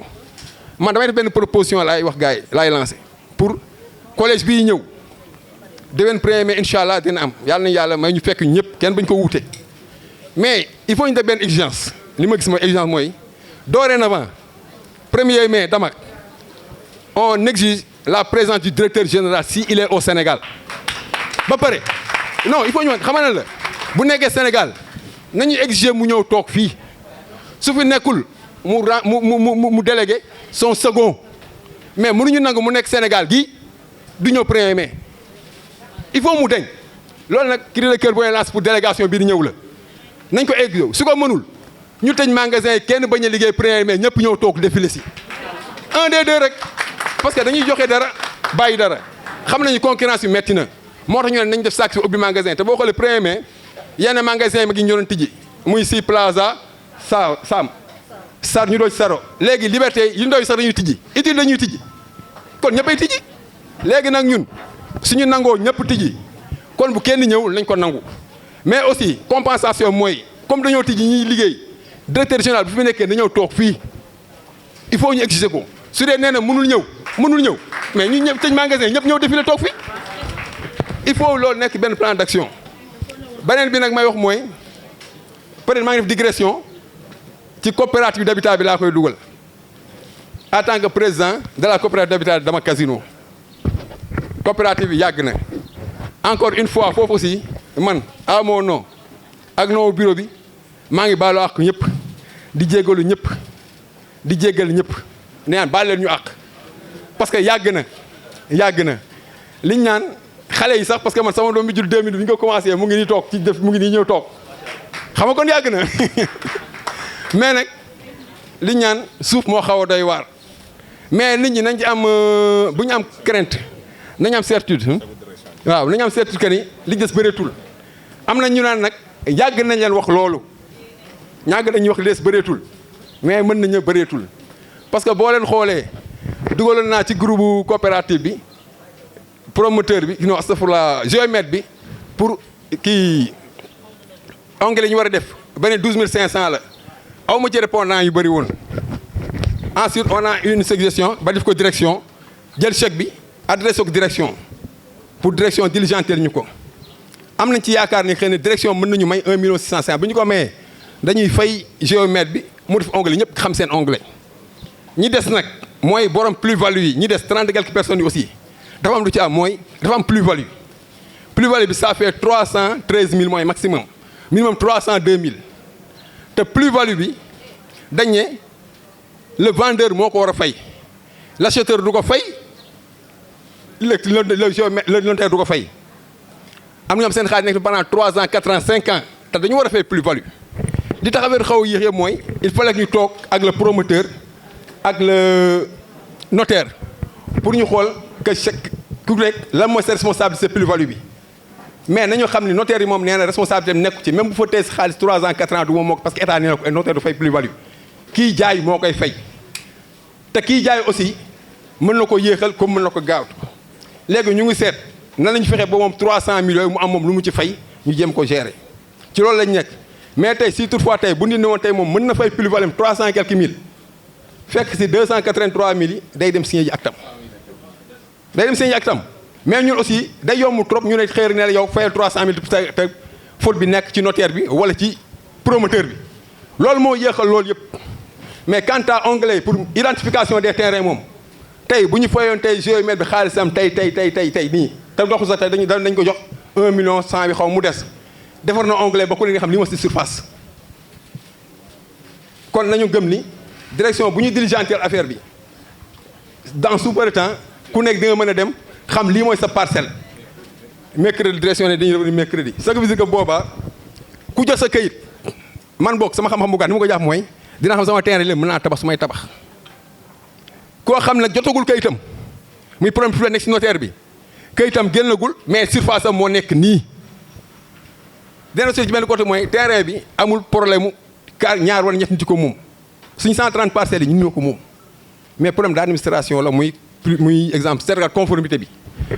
man damay def benn proposition laay wax gars yi laay lancé pour collège bii ñëw déwén 1er mai incha allah dina am yàlla na yàlla may ñu fekk ñëpp kenn bañ ko wuute mais il faut ñu def benn exigence li ma gis mooy exigence mooy dorénavant 1er mai Damak on exige la présence du directeur général si il est au Sénégal ba pare non il faut ñu xamal na la bu nekkee Sénégal nañu exiger mu ñëw toog fii su fi nekkul mu délégué son second mais mënuñu nangu mu nekk Sénégal gi du ñëw 1er mai il faut mu deñ loolu nag cri de cœur bu lance pour délégation bi di ñëw la nañ ko egg yow su ko mënul ñu tëj magasin yi kenn bañ a liggéey 1er mai ñëpp ñëw toog défilé si un des deux rek parce que dañuy joxe dara bàyyi dara xam nañu concurrence yu metti na moo tax ñu ne nañ def sac si ubbi magasin te boo xoolee 1er mai yenn magasin ma gi ñu doon tijji muy si Plaza Sam Sar ñu doon Saro léegi Liberté yi ndaw yi sax dañuy tijji utile dañuy tijji kon ñëppay tijji léegi nag ñun suñu nangoo ñëpp tijji kon bu kenn ñëwul nañ ko nangu mais aussi compensation mooy comme dañoo tijji ñuy liggéey directeur général bu fi nekkee dañoo toog fii il faut ñu exiger ko su dee nee na mënul ñëw mënul ñëw mais ñu ñëpp tëj magasin ñëpp ñëw défilé toog fi il faut loolu nekk benn plan d'action beneen bi nag may wax mooy peut-être maa ngi def digression ci coopérative d'habitat bi laa koy dugal en tant que président de la coopérative d'habitat Dama Casino coopérative bi yàgg na encore une fois foofu aussi man à mon nom ak nom bureau bi maa ngi baalu àq ñëpp di jéggalu ñëpp di jéggal ñëpp neen baal leen ñu àq parce que yàgg na liñ naan xale yi sax parce que man sama doom bi jur 2000 bi ñu ko commencé mu ngi nii toog ci def mu ngi nii ñëw toog xam nga kon yàgg na mais nag liñ naan suuf moo xaw a doy waar mais nit ñi nañ ci am bu ñu am crainte nañ am certitude waaw nañ am certitude que ni li des bëreetul am na ñu naan nag yàgg nañ leen wax loolu ñàgg nañu wax li des bëreetul mais mën nañu bëreetul parce que boo leen xoolee dugaloon naa ci groupe coopérative bi promoteur bi non astafurlah géomètre bi pour kii onglet ñu war a def beneen 12500 la aw ma ci répondant yu bëri woon ensuite on a une suggestion ba def ko direction jël chèque bi adressé ko direction pour direction diligenter ñu ko am nañ ci yaakaar ni xëy na direction mën nañu may 1 million 605 bu ñu ko mayee dañuy fay géomètre bi mu def onglet ñëpp xam seen onglet ñi des nag mooy borom plus-value yi ñi des 30 et quelques personnes yi aussi dafa am lu ci am mooy dafa am plus-value bi ça fait 313 000 mooy maximum minimum 302 000 te plus-value bi dañ ne le vendeur moo ko war a fay l'acheteur du ko fay le notaire du ko fay am na ñoom seen xaalis nekk pendant 3 ans 4 ans 5 ans te dañu war a fay plus-value li tax affaire xaw a yéex yëpp mooy il fallait que ñu toog ak le promoteur ak le notaire pour ñu xool que chaque ku nekk lan mooy sa responsabilité plus-value bi mais nañu xam ni notaire yi moom nee na responsabilité nekku ci même bu fa tee si xaalis 3 ans 4 ans du moom moo ko parce que état nee na ko notaire du fay plus-value kii jaay moo koy fay te kii jaay aussi mën na ko yéexal comme mën na ko gaaw léegi ñu ngi seet nan lañu fexe ba moom 300 millions mu am moom lu mu ci fay ñu jéem ko gérer ci loolu lañ nekk mais tey si toutefois tey bu nit ne woon tey moom mën na fay plus-value 300 et quelques mille fekk si 283 000 yi day dem signé ji actam mais ñun aussi day yomb trop ñu ne xëy ne la yow fayal 300 000 te faute bi nekk ci notaire bi wala ci promoteur bi loolu moo yéexal loolu yëpp mais quant à onglet pour identification des terrains moom tey bu ñu fayoon tey géomètre bi xaalisam tey nii te doxu sax tey dañ ko jox 1 million 100 bi xaw mu des defar na onglet ba ku ne nga xam li ma si surface kon nañu gëm ni direction bu ñu diligenter affaire bi dans sous peu de temps ku nekk di nga mën a dem xam lii mooy sa parcelle mercredi direction ne dañuy revenir mercredi ça veut dire que boobaa ku jot sa kayit man boog sama xam-xam bu gàtt ni ma ko jàpp mooy dina xam sama terrain léegi mën naa tabax su may tabax koo xam nag jotagul kayitam muy problème fi la nekk si notaire bi kayitam génnagul mais surface am moo nekk nii dina ci benn côté mooy terrain bi amul problème mu ñaar wala ñett nit ko moom suñu 130 parcelles yi ñun ñoo ko moom mais problème d'administration la muy exemple c'est-à-dire conformité bi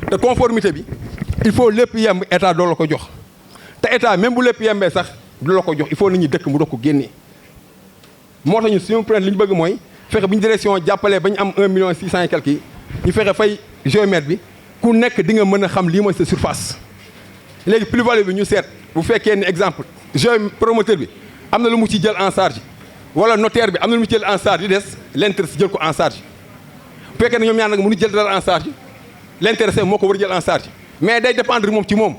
te conformité bi il faut lépp yemb état doo la ko jox te état même bu lépp yembee sax du la ko jox il faut nit ñi dëkk mu doog ko génnee moo tax ñun suñu problème li ñu bëgg mooy fexe bu ñu direction jàppalee ba ñu am 1 million 600 et quelques yi ñu fexe fay géomètre bi ku nekk di nga mën a xam lii mooy sa surface léegi plus-value bi ñu seet bu fekkee ni exemple promoteur bi am na lu mu ci jël en charge wala notaire bi am na lu mu ci jël en charge di des l'intéressé jël ko en charge bu fekkee ne ñoom ñaar nag mënu jël dara en charge l'intéressé moo ko war a jël en charge mais day dépendre moom ci moom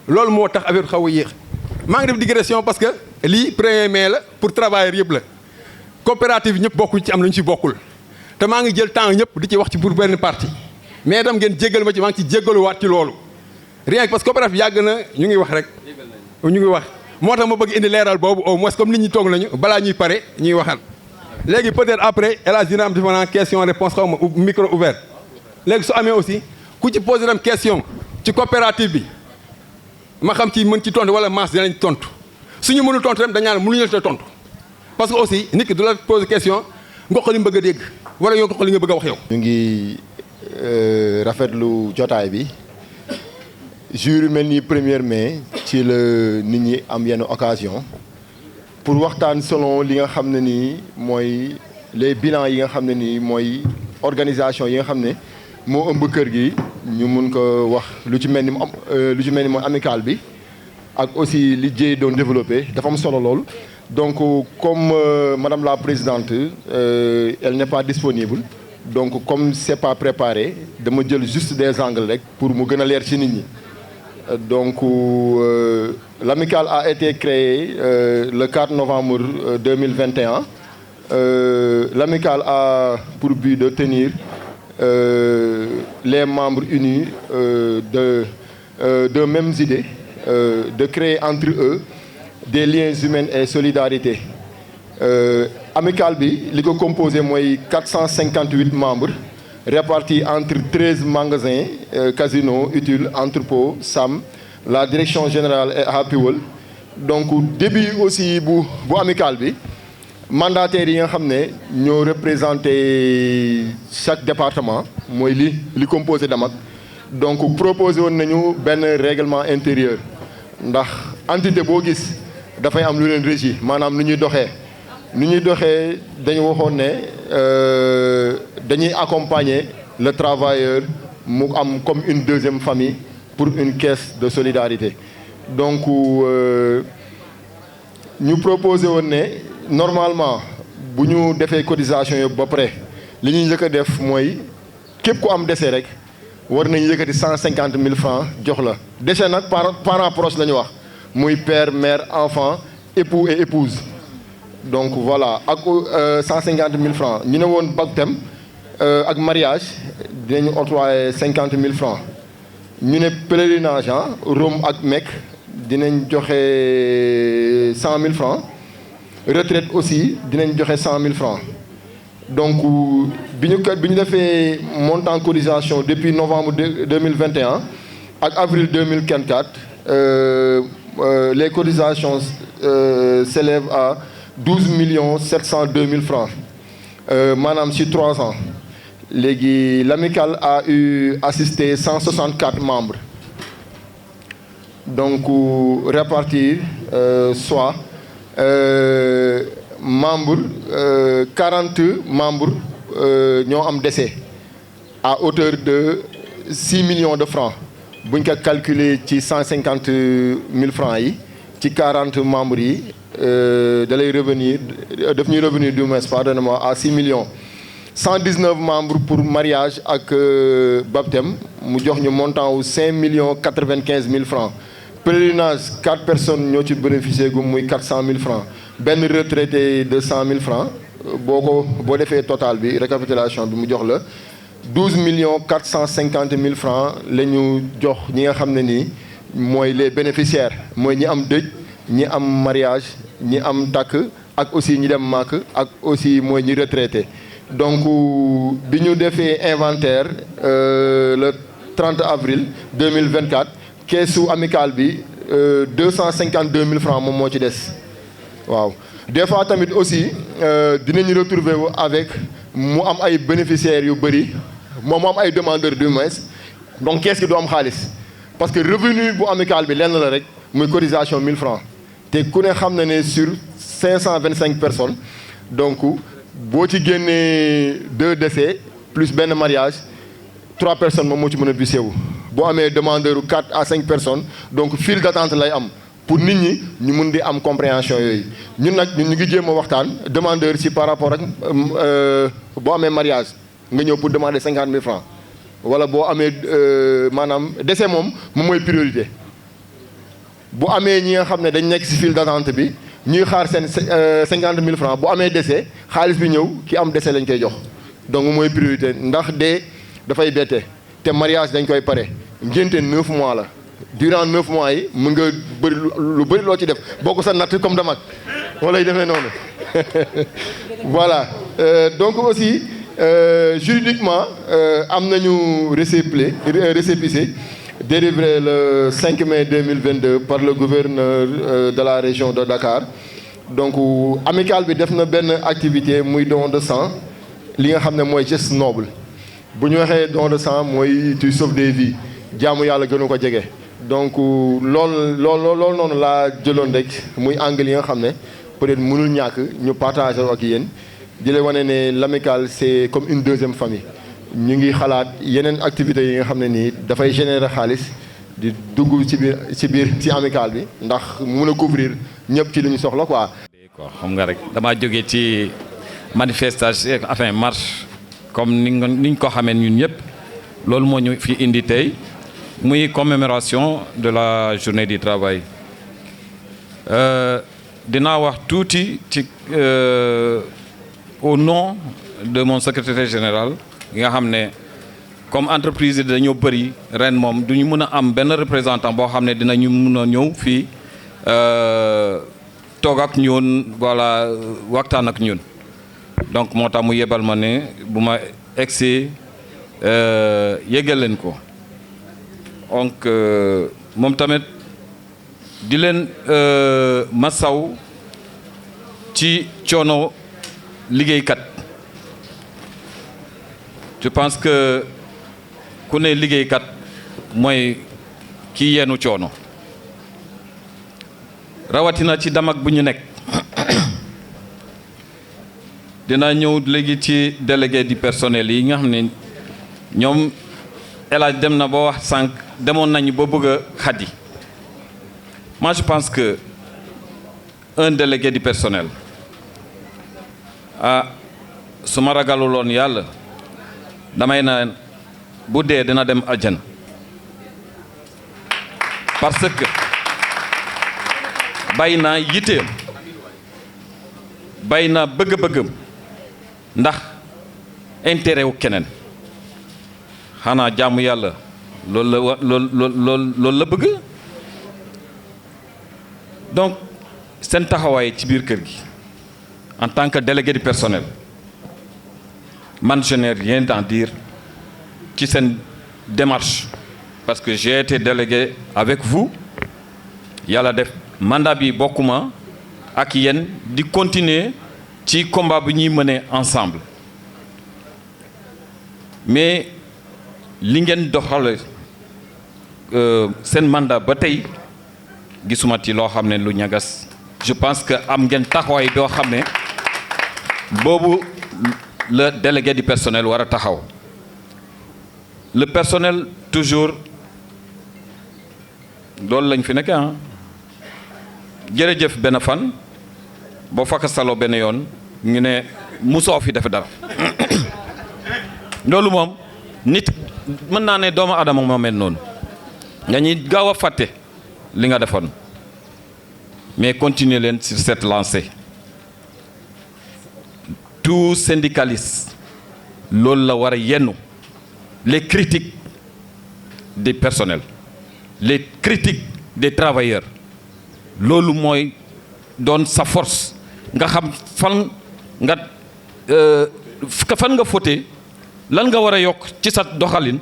loolu moo tax affaire xaw a yéex maa ngi def digression parce que lii 1er mai la pour travailleurs yëpp la coopérative yi ñëpp bokkuñ ci am nañu ci bokkul te maa ngi jël temps ñëpp di ci wax ci pour benn partie mais itam ngeen jéggal ma ci maa ngi ci jéggaluwaat ci loolu rien que parce que coopérative yàgg na ñu ngi wax rek ñu ngi wax moo tax ma bëgg indi leeral boobu au moins comme nit ñi toog nañu balaa ñuy pare ñuy waxal léegi peut-être après El Hadj dina am différent question réponse xaw ma micro ouvert léegi su amee aussi ku ci posé dem question ci coopérative bi ma xam ci mën ci tontu wala maas dinañ tontu suñu mënul tontu dem dañu naan mënuñu la tontu parce que aussi nit ki du la posé question nga ko li mu bëgg a dégg wala yow nga ko li nga bëgg a wax yow. ñu ngi rafetlu jotaay bi jour yu mel ni 1er mai ci la nit ñi am yenn occasion pour waxtaan selon li nga xam ne nii mooy les bilans yi nga xam ne nii mooy organisation yi nga xam ne moo ëmb kër gi ñu mun ko wax lu ci mel ni mooy amicale bi ak aussi li Dieye doon développé dafa am solo lool. Donc comme madame la présidente elle n'est pas disponible donc comme c'est pas préparé dama jël juste des angles rek pour mu gën a leer ci nit ñi. Donc l'amicale a été créée le 4 novembre 2021. L'amicale a pour but de tenir les membres unis de mêmes idées, de créer entre eux des liens humains et solidarité. Amicale bi li ko composé mooy 458 membres répartis entre 13 magasins, casinos, utiles, entrepôts, SAM, la direction générale et Happy World. Donc début aussi bu amicale bi mandataires yi nga xam ne ñoo représenté chaque département mooy li composé Damak. Donc proposé woon nañu benn règlement intérieur ndax entité boo gis dafay am lu leen régie maanaam nu ñuy doxee dañu waxoon ne dañuy accompagner le travailleur mu am comme une deuxième famille pour une caisse de solidarité. Donc ñu proposé woon ne normalement bu ñu defee cotisation yëpp ba pare li ñuy njëkk a def mooy képp ku am décès rek war nañu yëkkati 150 000 francs jox la. Décès nag parents proches la ñu wax muy père mère enfant époux et épouse. Donc voilà ak 150 000 francs ñu ne woon baptême ak mariage dinañu octroyer 50 000 francs. ñu ne pèlerinage Rome ak Mecque dinañ joxe 100 000 francs. Retraite aussi dinañ joxe 100 000 francs. Donc bi ñu defee montant cotisation depuis novembre 2021 ak avril 2024 les cotisations s'élèvent à 12 702 000 francs maanaam ci 3 ans. Léegi l'amicale a eu assisté 164 membres donc répartir soit membres 40 membres ñoo am décès à hauteur de 6 millions de francs bu ñu ko calculer ci 150 000 francs yi ci 40 membres yi da lay revenir daf ñuy revenir du moins pardonnez-moi à 6 millions. 119 membres pour mariage ak baptême mu jox ñu montant wu 5 95 000 francs. Pèlerinage 4 personnes ñoo ci bénéficié gu muy 400 000 francs. benn retraité de 100 000 francs boo defee total bi récapitulation bi mu jox la 12 450 000 francs la ñu jox ñi nga xam ne nii mooy les bénéficiaires mooy ñi am dëj ñi am mariage ñi am takk ak aussi ñi dem màkk ak aussi mooy ñi retraité. Donc bi ñu defee inventaire le 30 avril 2024 keesu amicale bi 252 000 francs moom moo ci des waaw. Des fois tamit aussi dinañu retrouver wu avec mu am ay bénéficiaires yu bëri moom mu am ay demandeurs du moins donc kees gi du am xaalis parce que revenu bu amicale bi lenn la rek muy cotisation 1000 francs te ku ne xam na ne sur 525 personnes donc. Boo ci génnee 2 décès plus benn mariage 3 personnes moom moo ci mën a bisee wu boo amee demandeur 4 à 5 personnes donc file d'attente lay am pour nit ñi ñu mun di am compréhension yooyu. ñun nag ñu ngi jéem a waxtaan demandeur ci par rapport ak boo amee mariage nga ñëw pour demander 50 000 francs wala boo amee maanaam décès moom mooy priorité bu amee ñi nga xam ne dañ nekk ci file d'attente bi. ñuy xaar seen 50 000 francs bu amee décès xaalis bi ñëw ki am décès lañ koy jox donc mooy priorité ndax dee dafay bette te mariage dañ koy pare ngénte 9 mois la durant 9 mois yi mën nga bëri lu bëri loo ci def boo ko sa natt comme Damak wala yu demee noonu voilà donc aussi juridiquement am nañu récépissé délivré le 5 mai 2022 par le gouverneur de la région de Dakar. Donc amicale bi def na benn activité muy don de sang li nga xam ne mooy geste noble bu ñu waxee don de sang mooy tu sauves des vies jaamu yàlla gënu ko jege. Donc loolu noonu laa jëloon rek muy angle yi nga xam ne peut-être mënul ñàkk ñu partager ak yéen di leen wane ne l'amicale c'est comme une deuxième famille ñu ngi xalaat yeneen activités yi nga xam ne nii dafay générer xaalis di dugg ci biir ci amicale bi ndax mun a couvrir ñëpp ci li ñu soxla quoi. xam nga rek damaa jógee ci manifestation enfin marche comme niñ ko xamee ñun ñëpp loolu moo ñu fi indi tey muy commémoration de la journée du travail dinaa wax tuuti ci au nom de mon secrétaire général yi nga xam ne comme entreprise yi dañoo bëri ren moom du ñu mën a am benn représentant boo xam ne dinañu mën a ñëw fii toog ak ñun voilà waxtaan ak ñun donc moo tax mu yebal ma ne bu ma egsi yëgal leen ko donc moom tamit di leen masaw ci coono liggéeykat je pense que ku ne liggéeykat mooy kii yeenu coono rawatina ci Damak bu ñu nekk dina ñëw léegi ci délégué du personnel yi nga xam ne ñoom El Hadj dem na ba wax sànq demoon nañu ba bëgg a xaddi moi je pense que un délégué du personnel su ma ragaluloon yàlla damay na bu dee dina dem àjjana parce que bàyyi naa yitteem bàyyi naa bëgg-bëggam ndax intérêt wu keneen xanaa jaamu yàlla loolu la bëgg donc seen taxawaay ci biir kër gi en tant que délégué du personnel man je n'ai rien à dire ci seen démarche parce que j'ai été délégué avec vous yàlla def mandat bi bokkuma ak yéen di continuer ci combat bi ñuy mener ensemble mais li ngeen doxale seen mandat ba tey gisuma ci loo xam ne lu ñagas je pense que am ngeen taxawaay doo xam ne boobu le délégué du personnel war a taxaw le personnel toujours loolu lañ fi nekk jërëjëf benn fan boo fakk saloo benn yoon ñu ne musoo fi def dara loolu moom nit mën naa ne doomu adama moo mel noonu nga ñuy gaaw a fàtte li nga defoon mais continuer leen sur cette lancée tout syndicaliste loolu la war a yennu les critiques des personnels les critiques des travailleurs loolu mooy doon sa force nga xam fan nga fóote lan nga war a yokk ci sa doxalin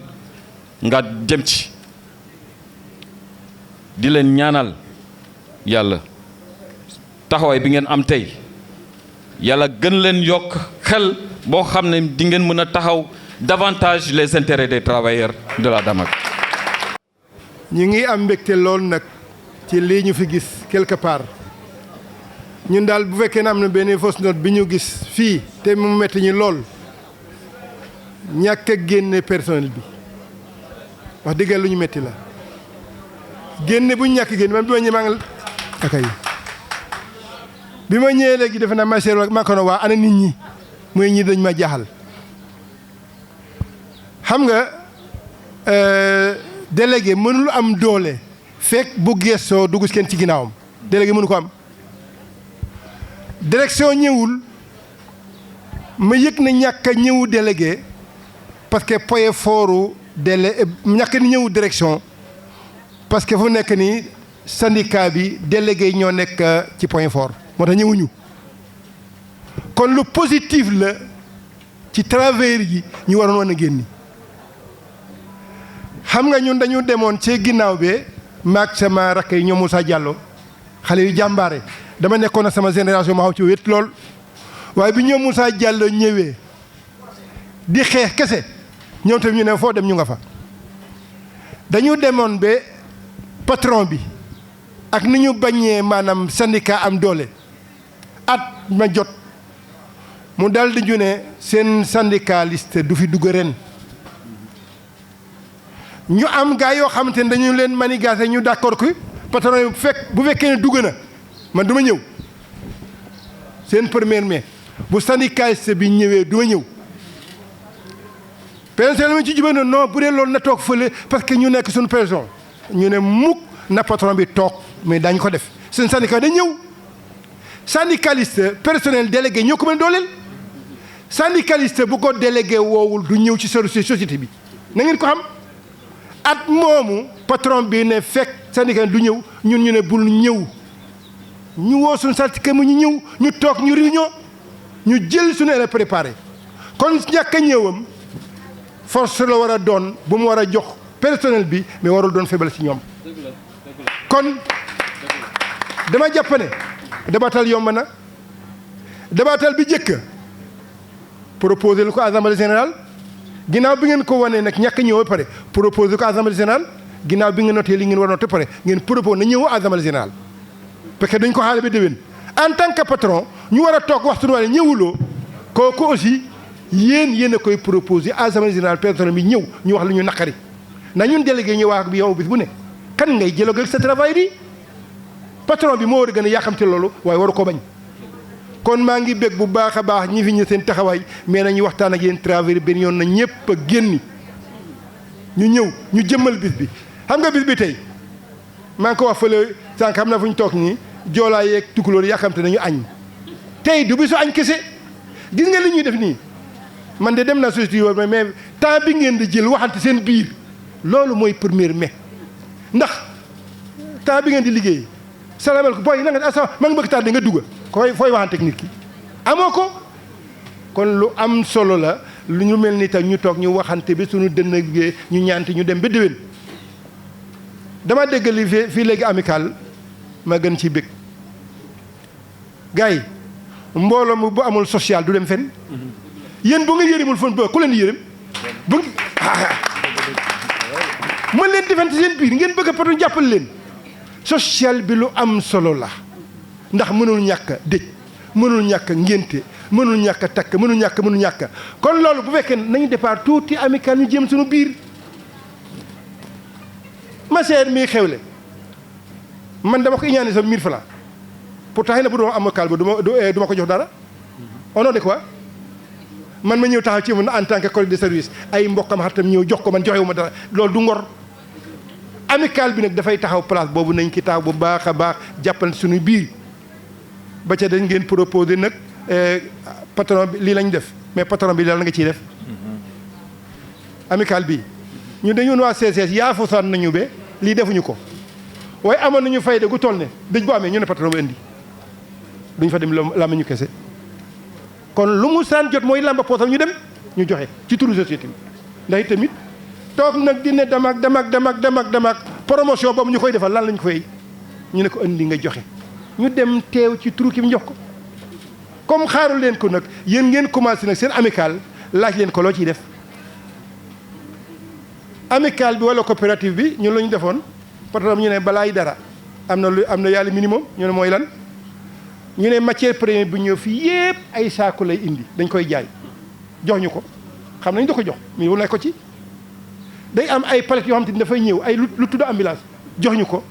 nga jëm ci di leen ñaanal yàlla taxawaay bi ngeen am tey yàlla gën leen yokk xel boo xam ne di ngeen mën a taxaw davantage les intérêts des travailleurs de la Damak. ñu ngi am mbégte lool nag ci lii ñu fi gis quelque part ñun daal bu fekkee ne am na benn fausse note bi ñu gis fii te mu metti ñu lool ñàkk a génne personnel bi wax dëgg lu ñu metti la génne bu ñu ñàkk génne man bi ma ñëwee maa ngi akay bi ma ñëwee léegi defe naa macher maa ko waa ana nit ñi muy ñi dañ ma jaaxal xam nga délégué mënul am doole fekk bu gëstoo dugg kenn ci ginnaawam délégué mënu ko am direction ñëwul ma yëg na ñàkk a ñëwu délégué parce que point fort ñàkk ni ñëwu direction parce que fu nekk nii syndicat bi délégué ñoo nekk ci point fort moo tax ñëwuñu kon lu positif la ci travailleurs yi ñu waroon woon a génni xam nga ñun dañu demoon ci ginnaaw bi maag sama rakk yi ñoom Moussa Diallo xale yu jàmbaare dama nekkoon ak sama génération ma xaw ci wét lool waaye bi ñoom Moussa Diallo ñëwee di xeex kese ñoom tamit ñu ne foo dem ñu nga fa dañu demoon ba patron bi ak ni ñu bañee maanaam syndicat am doole at ma jot mu dal di ñu ne seen syndicaliste du fi dugg ren ñu am gars yoo xamante ne dañu leen manigaase ñu d'accord ko patron yi bu fekkee ne dugg na man du ma ñëw seen premier mai bu syndicaliste bi ñëwee du ma ñëw président ci jubee na non bu dee loolu na toog fële parce que ñu nekk suñu président ñu ne mukk na patron bi toog mais dañ ko def seen syndicat dañ ñëw syndicaliste personnel délégué ñoo ko mën dooleel syndicaliste bu ko délégué woowul du ñëw ci société bi na ngeen ko xam at moomu patron bi ne fekk syndicat du ñëw ñun ñu ne bul ñëw ñu woo suñu syndicat mu ñu ñëw ñu toog ñu réunion ñu jël suñu élève préparé kon ñàkk a ñëwam force la war a doon bu mu war a jox personnel bi mais warul doon faible ci ñoom kon dama jàpp ne dabatal yomb na dabatal bi jëkk proposé lu ko assemblée générale ginnaaw bi ngeen ko wanee nag ñàkk ñëw ba pare proposé ko assemblée générale ginnaaw bi ngeen noté li ngeen war a noté pare ngeen proposé na ñëw assemblée générale parce que dañ ko xaale ba déwén en tant que patron ñu war a toog waxtu wala ñëwuloo kooku aussi yéen a koy proposé assemblée générale personnel bi ñëw ñu wax lu ñu naqari na ñun délégué ñu wax bi yow bis bu ne kan ngay dialogue ak sa travail bi patron bi moo war a gën a yàqamte loolu waaye waru ko bañ kon maa ngi bég bu baax a baax ñi fi ñu seen taxawaay mais nañu waxtaan ak yéen travail benn yoon na ñëpp a génni ñu ñëw ñu jëmmal bis bi xam nga bis bi tey maa ngi ko wax fële sànq xam na fu ñu toog nii joolaa yeeg tukulóor yàqamte nañu añ tey du bisu añ kese gis nga li ñuy def nii man de dem na société yoo mais temps bi ngeen di jël waxante seen biir loolu mooy premier mai ndax temps bi ngeen di liggéey salaamaaleykum booy na nga asa ma ngi bëgg tardé nga dugga fooy waxante ak nit ki amoo ko kon lu am solo la lu ñu mel ni tam ñu toog ñu waxante bi suñu dënn bi ñu ñaante ñu dem ba déwén dama dégg li fii léegi amical ma gën ci bëgg gars yi mbooloo mu bu amul social du dem fenn yéen bu nga yërimul fon ba ku leen yërëm bu mën leen defante seen biir ngeen bëgg a patron jàppal leen social bi lu am solo la ndax mënul ñàkk dëj mënul ñàkk ngénte mënul ñàkk takk mënul ñàkk kon loolu bu fekkee nañu départ tuuti amical ñu jéem suñu biir ma seer mii xewle man dama ko iñaane sa 1000 francs pour tax na bu doon amical ba du ma ko jox dara au nom de quoi man ma ñëw taxaw ci man en tant que collègue de service ay mbokkam xaritam ñëw jox ko man joxewu ma dara loolu du ngor amical bi nag dafay taxaw place boobu nañ ki taxaw bu baax a baax jàppal suñu biir ba ca dañ ngeen proposé nag patron bi lii lañ def mais patron bi lan nga ciy def amical bi ñu dañu waa CCS yaa fa sonn nañu be lii defuñu ko waaye amoon nañu fayda gu toll ne dëj bu amee ñu ne patron bi indi duñ fa dem làmb ñu kese kon lu mu saan jot mooy làmba poosam ñu dem ñu joxe ci turu société bi ndax tamit toog nag di ne damak promotion boobu ñu koy defal lan lañ koy ñu ne ko indi nga joxe ñu dem teew ci turu ki mu jox ko comme xaarul leen ko nag yéen ngeen commencé nag seen amical laaj leen ko loo ciy def amical bi wala coopérative bi ñun la ñu defoon patron ñu ne balaay dara am na yàlla minimum ñu ne mooy lan ñu ne matière première bi ñëw fii yépp ay saako lay indi dañ koy jaay jox ñu ko xam nañ da ko jox mais wu nekk ko ci day am ay palettes yoo xam te ni dafay ñëw ay lu tudd ambulance jox ñu ko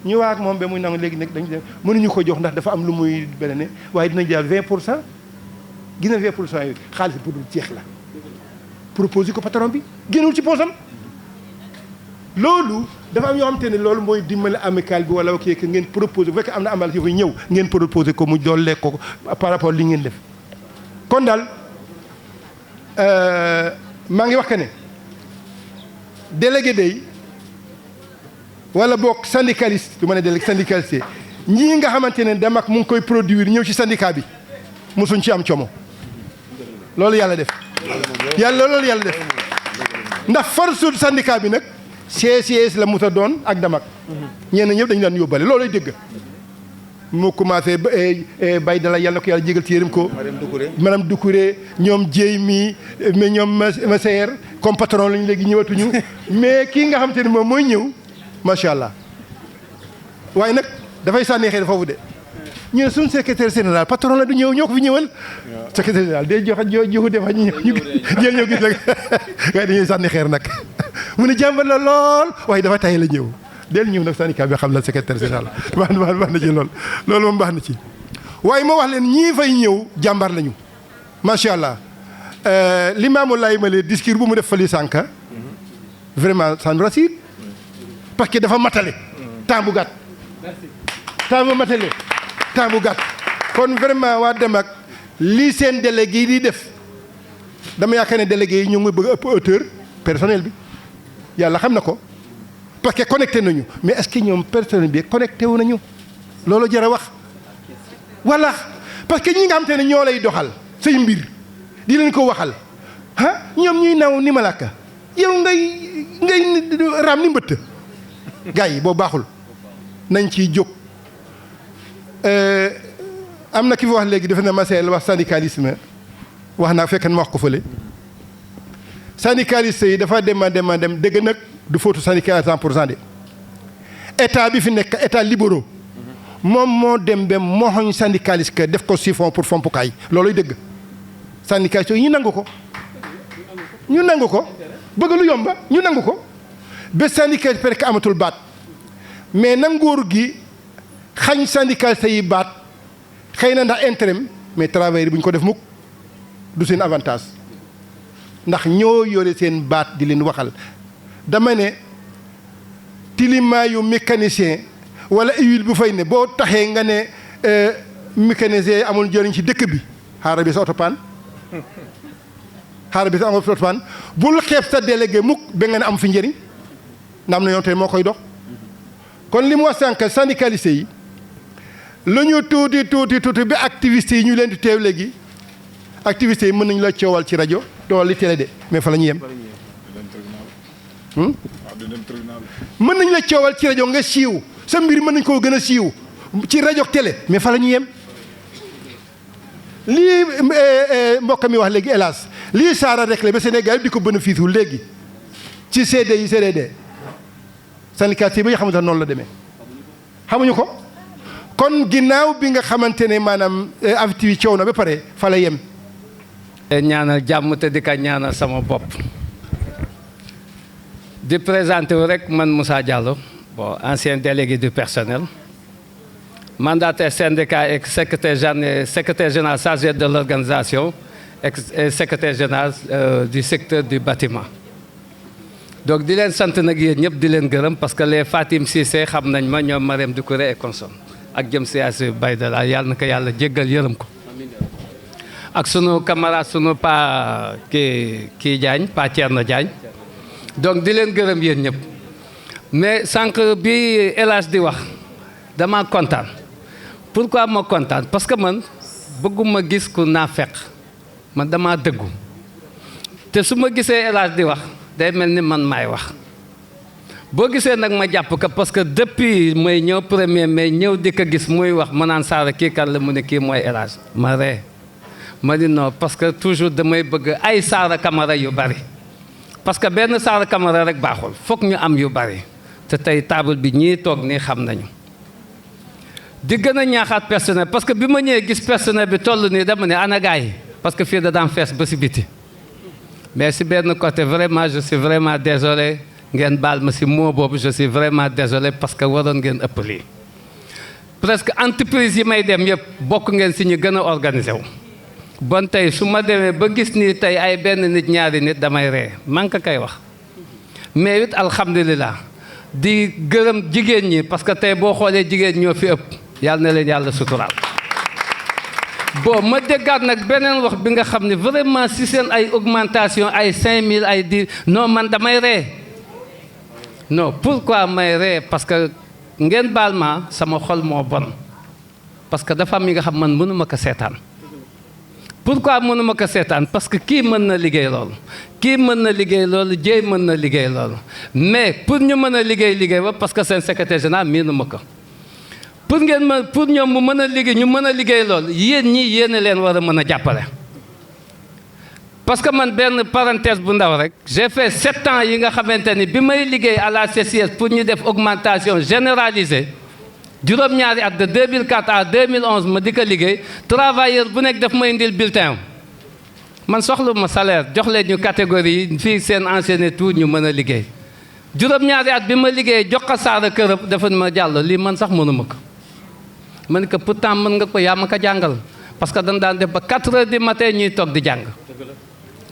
ñu waa ak moom ba muy nangu léegi nag dañu dem mënuñu ko jox ndax dafa am lu muy beneen waaye dinañ jël 20% gis na 20% yooyu xaalis bu dul jeex la proposé ko patron bi génnul ci poosam loolu dafa am yoo xam te ne loolu mooy dimbali amical bi wala kii que ngeen proposé bu fekkee am na ambulance yu fay ñëw ngeen proposé ko mu doon lekk ko par rapport li ngeen def kon daal maa ngi wax que ne délégué day wala boog syndicaliste du ma ne délégué syndicaliste ñii nga xamante ne Damak mu ngi koy produire ñëw ci syndicat bi mosuñ ci am como loolu yàlla def loolu yàlla def ndax force syndicat bi nag CCS la musa doon ak Damak ñenn ñëpp dañu daan yóbbale loolay dëgg mu commencé bay dala yàlla na ko yàlla jégal ci yërëm ko madame Doucouré ñoom jéy mi mais ñoom ma seer comme patron lañu léegi ñëwatuñu mais kii nga xam te ne moom mooy ñëw macha allah waaye nag dafay sànni xeer foofu de ñu ne suñu secrétaire général patron la du ñëw ñoo ko fi ñëwal. secrétaire général day joxe defa ñu jël ñëw gis nag waaye dañuy sànni xeer nag mu ne jàmbar la lool waaye dafa tay la ñëw del ñëw nag syndicat bi xam la secrétaire général baax na ci loolu moom baax na ci. waaye ma wax leen ñii fay ñëw jàmbar lañu macha allah Limaamu Laay ma lee discours bu mu def fali sànka vraiment ça nous rassure parce que dafa matale temps bu gàtt kon vraiment waa Demac lii seen délégué yi di def dama yaakaar ne délégué yi ñu ngi bëgg a ëpp hauteur personnel bi yàlla xam na ko parce que connecté nañu mais est-ce que ñoom personnel bi connecté wu nañu loolu jar a wax voilà parce que ñi nga xam te ne ñoo lay doxal say mbir di leen ko waxal ah ñoom ñuy naw ni malaka yow ngay raam ni mbëtt gars yi boo baaxul nañ ciy jóg am na ki fi wax léegi defe na Marcel wax syndicalisme wax naa fekk na ma wax ko fële syndicaliste yi dafa dem dëgg nag du fóotu syndicat à 100% de état bi fi nekk état libéraux moom moo dem ba moxoñ syndicaliste que def ko siphon pour fompukaay looluy dëgg syndicaliste yi ñu nangu ko bëgg lu yomba ñu nangu ko ba syndicaliste parce que amatul baat mais na nguur gi xañ syndicaliste yi baat xëy na ndax intérêt mais travailleurs yi bu ñu ko def mukk du seen avantage ndax ñoo yore seen baat di leen waxal dama ne tilimaayu mécanicien wala huile bu fay ne boo taxee nga ne mécanicien amul njëriñ ci dëkk bi xaaral bi sa oto paan bul xeeb sa délégué mukk ba nga ne am fi njëriñ ndax am na yoon tey moo koy dox kon li mu wax sànq syndicaliste yi la ñu tuuti ba activistes yi ñu leen di teew léegi activistes yi mën nañu la coowal ci rajo dool li télé de mais fa la ñu yem mën nañu la coowal ci rajo nga siiw sa mbir mën nañu koo gën a siiw ci rajo ak télé mais fa la ñu yem lii mbokk mi wax léegi hélas lii saara rek la ba Sénégal di ko bénéfice wu léegi ci CDD syndicat yi ba nga xamante noonu la demee xamuñu ko kon ginnaaw bi nga xamante ne maanaam activité yi coow na ba pare fa la yem. ñaanal jàmm te di ka ñaanal sama bopp di présenté wu rek man Moussa Diallo bon ancien délégué du personnel mandataire syndicat et secrétaire général chargé de l'organisation et secrétaire général du secteur du bâtiment. donc di leen sant nag yéen ñëpp di leen gërëm parce que les Fatim Cissé xam nañ ma ñoom Marème Doucouré et consorts ak jëm siyaasi Baydala yàlla na ko yàlla jéggal yërëm ko ak sunu camarade sunu pa kii Diagne pa Thierno Diagne donc di leen gërëm yéen ñëpp mais sànq bi El Hadj di wax dama kontaan pourquoi ma kontaan parce que man bëgguma gis ku naafeq man dama dëggu te su ma gisee El Hadj di wax day mel ni man maay wax boo gisee nag ma jàpp ko parce que depuis may ñëw premier mai ñëw di ko gis muy wax ma naan Saara kii kan la mu ne kii mooy El Hadj ma ree ma di non parce que toujours damay bëgg ay Saara Camara yu bari parce que benn Saara Camara rek baaxul foog ñu am yu bari te tey table bi ñii toog nii xam nañu di gën a ñaaxaat personnel parce que bi ma ñëwee gis personnel bi toll nii dama ne ana gaay yi parce que fii da daan fees ba si biti mais si benn côté vraiment je suis vraiment désolé ngeen baal ma si mot boobu je suis vraiment désolé parce que waroon ngeen ëpp lii presque entreprise yi may dem yëpp bokk ngeen si ñu gën a organisé wu bon tey su ma demee ba gis ni tey ay benn nit ñaari nit damay ree man ka kay wax mais it alhamdulilah di gërëm jigéen ñi parce que tey boo xoolee jigéen ñoo fi ëpp yàlla na leen yàlla suturaal bon ma déggaat nag beneen wax bi nga xam ne vraiment si seen ay augmentation ay 5000 ay 10 non man damay ree non pourquoi may ree parce que ngeen baal ma sama xol moo bon parce que dafa am yi nga xam man mënuma ko seetaan pourquoi mënuma ko seetaan parce que kii mën na liggéey loolu kii mën na liggéey loolu jéey mën na liggéey loolu mais pour ñu mën a liggéey ba parce que seen secrétaire général miinuma ko pour ngeen mën pour ñoom mu mën a liggéey ñu mën a liggéey loolu yéen ñii yéen a leen war a mën a jàppale parce que man benn parenthèse bu ndaw rek j'ai fait 7 ans yi nga xamante ni bi may liggéey à la CCS pour ñu def augmentation généralisée juróom-ñaari at de 2004 à 2011 ma di ko liggéey travailleur bu nekk daf may indil bulletin man soxlu ma salaire jox leen ñu catégorie yi fii seen ancienneté tout ñu mën a liggéey juróom-ñaari at bi ma liggéey jox ko saara kërëb dafa ma jàll lii man sax mënuma ko ma ne ko pourtant mën nga ko yaa ma ko jàngal parce que dañ daan def ba 4 heures du matin ñuy toog di jàng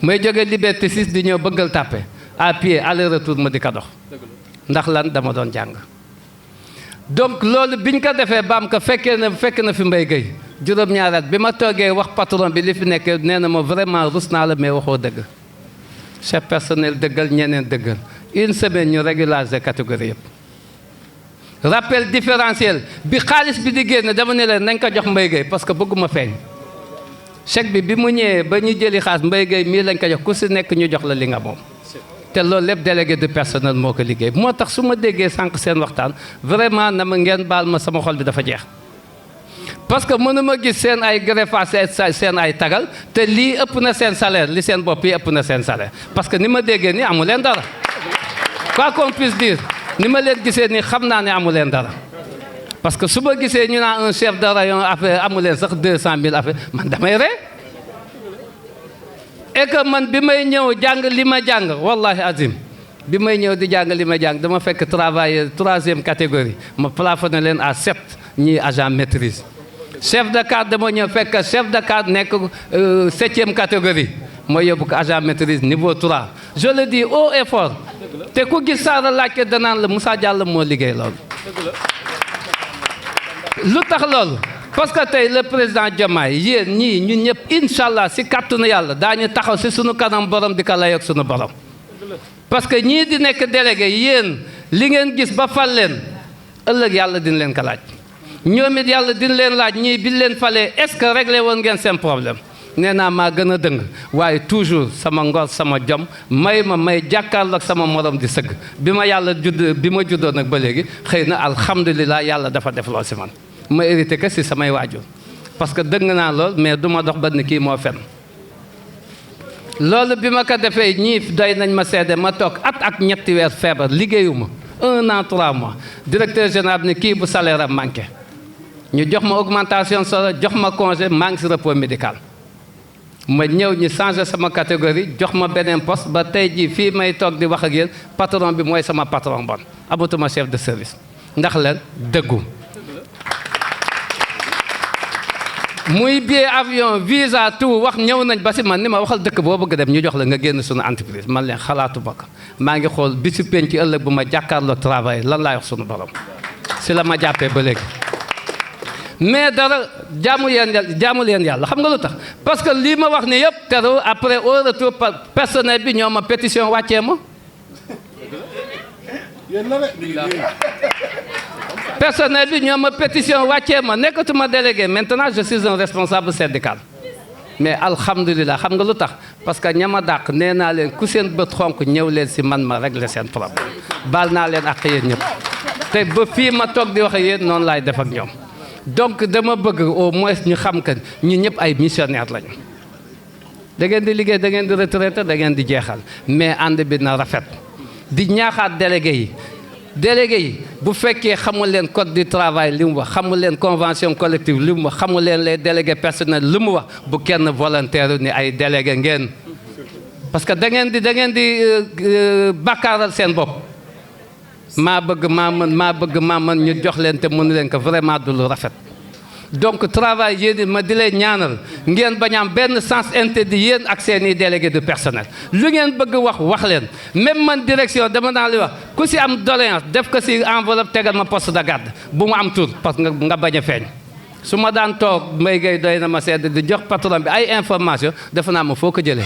may jógee Liberté 6 di ñëw bëggal tàppe à pied aller retour ma di ko dox ndax lan dama doon jàng donc loolu biñ ko defee baam ko fekk na fi Mbaye Gueye juróom-ñaari at bi ma toogee wax patron bi li fi nekk nee na ma vraiment rus naa la mais waxoo dëgg chef personnel dëggal ñeneen dëggal une semaine ñu régulariser catégorie yëpp rappel différentiel bi xaalis bi di génn dama ne leen nañ ko jox Mbaye Gueye parce que bëgguma feeñ chèque bi mu ñëwee ba ñu jëli xaalis Mbaye Gueye mii lañ ko jox ku si nekk ñu jox la li nga moom te loolu lépp délégué de personnel moo ko liggéey moo tax su ma déggee sànq seen waxtaan vraiment na ma ngeen baal ma sama xol bi dafa jeex parce que mënuma gis seen ay greffage seen ay tagal te lii ëpp na seen salaire li seen bopp yi ëpp na seen salaire parce que ni ma déggee ni amu leen dara quoi qu'on puisse dire ni ma leen gisee ni xam naa ne amu leen dara parce que su ma gisee ñu naan un chef de rayon affaire amu leen sax 200 000 affaire man damay ree et que man bi may ñëw jàng li ma jàng wallahi azim bi may ñëw di jàng li ma jàng dama fekk travailleur 3e catégorie ma plafonné leen à 7 ñii agent maîtrise chef de cadre dama ñëw fekk chef de cadre nekk 7e catégorie mooy yóbbu ko agent maîtrise niveau 3 je le dis haut et fort te ku gis saara laajte danaan la Moussa Diallo moo liggéey loolu lu tax loolu parce que tey le président Diomaye yéen ñii ñun ñëpp incha allah si kàttanu yàlla daañu taxaw si sunu kanam borom di ko layoog sunu borom parce que ñii di nekk délégué yéen li ngeen gis ba fal leen ëllëg yàlla dina leen ko laaj ñoom it yàlla dina leen laaj ñii bi leen falee est-ce que réglé woon ngeen seen problème nee naa maa gën a dëng waaye toujours sama ngor sama jom may jàkkaarloog sama morom di sëgg bi ma juddoo nag ba léegi xëy na alhamdulilah yàlla dafa def lool si man ma hérité que si samay waajur parce que dëgg naa lool mais du ma dox ba ni kii moo fen loolu bi ma ko defee ñii doy nañ ma seede ma toog at ak ñetti weer feebar liggéeyuma 1 an 3 mois directeur général ne kii bu salaire am manqué ñu jox ma augmentation solo jox ma congé maa ngi si repos médical ma ñëw ñu changé sama catégorie jox ma beneen poste ba tey jii fii may toog di wax ak yéen patron bi mooy sama patron bon amatuma chef de service ndax leen dëggu muy billet avion visa tout wax ñëw nañ ba si man ni ma waxal dëkk boo bëgg dem ñu jox la nga génn suñu entreprise man leen xalaatu bokk maa ngi xool bi si penc ci ëllëg bu ma jàkkaarloo travail lan laay wax suñu borom si la ma jàppee ba léegi mais dara jaamu leen yàlla xam nga lu tax parce que lii ma wax ni yëpp teru après au retour personnel bi ñoo ma pétition wàccee ma personnel bi ñoo ma pétition wàccee ma nekkatuma délégué maintenant je suis un responsable syndical mais alhamdulilah xam nga lu tax parce que ñama dàq nee naa leen ku seen bët xonk ñëw leen si man ma régler seen problème baal naa leen ak yéen ñëpp te ba fii ma toog di wax ak yéen noonu laay def ak ñoom donc dama bëgg au moins ñu xam que ñi ñëpp ay missionnaire lañu da ngeen di liggéey da ngeen di retraité da ngeen di jeexal mais ànd bi na rafet di ñaaxaat délégué yi bu fekkee xamul leen code du travail li mu wax xamul leen convention collective li mu wax xamul leen les délégués personnels li mu wax bu kenn volontaire ni ay délégué ngeen parce que da ngeen di bakkaaral seen bopp maa bëgg maa mën ñu jox leen te mënu leen ko vraiment du lu rafet donc travail yéen ma di leen ñaanal ngeen bañ am benn sens interdit yéen ak seeni délégué de personnel lu ngeen bëgg wax leen même man direction dama naa li wax ku si am doléance def ko si enveloppe tegal ma poste de garde bu mu am tur parce que nga bañ a feeñ su ma daan toog Mbaye Gueye doy na ma sedd di jox patron bi ay information defe naa ma foo ko jëlee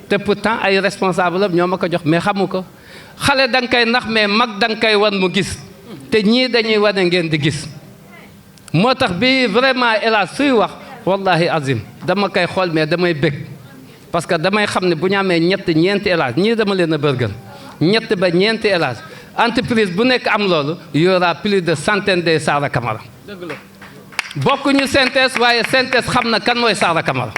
te pourtant ay responsable ñoo ma ko jox mais xamu ko xale da nga koy nax mais mag da nga koy wan mu gis te ñii dañuy wane ngeen di gis moo tax bi vraiment hélas suy wax wallahi azim dama koy xool mais damay bëgg parce que damay xam ne bu ñu amee ñeenti hélas ñii dama leen a bërgël ñett ba ñeenti hélas entreprise bu nekk am loolu y aura plus de centaines de Sara Camara bokkuñu synthèse waaye synthèse xam na kan mooy Sara Camara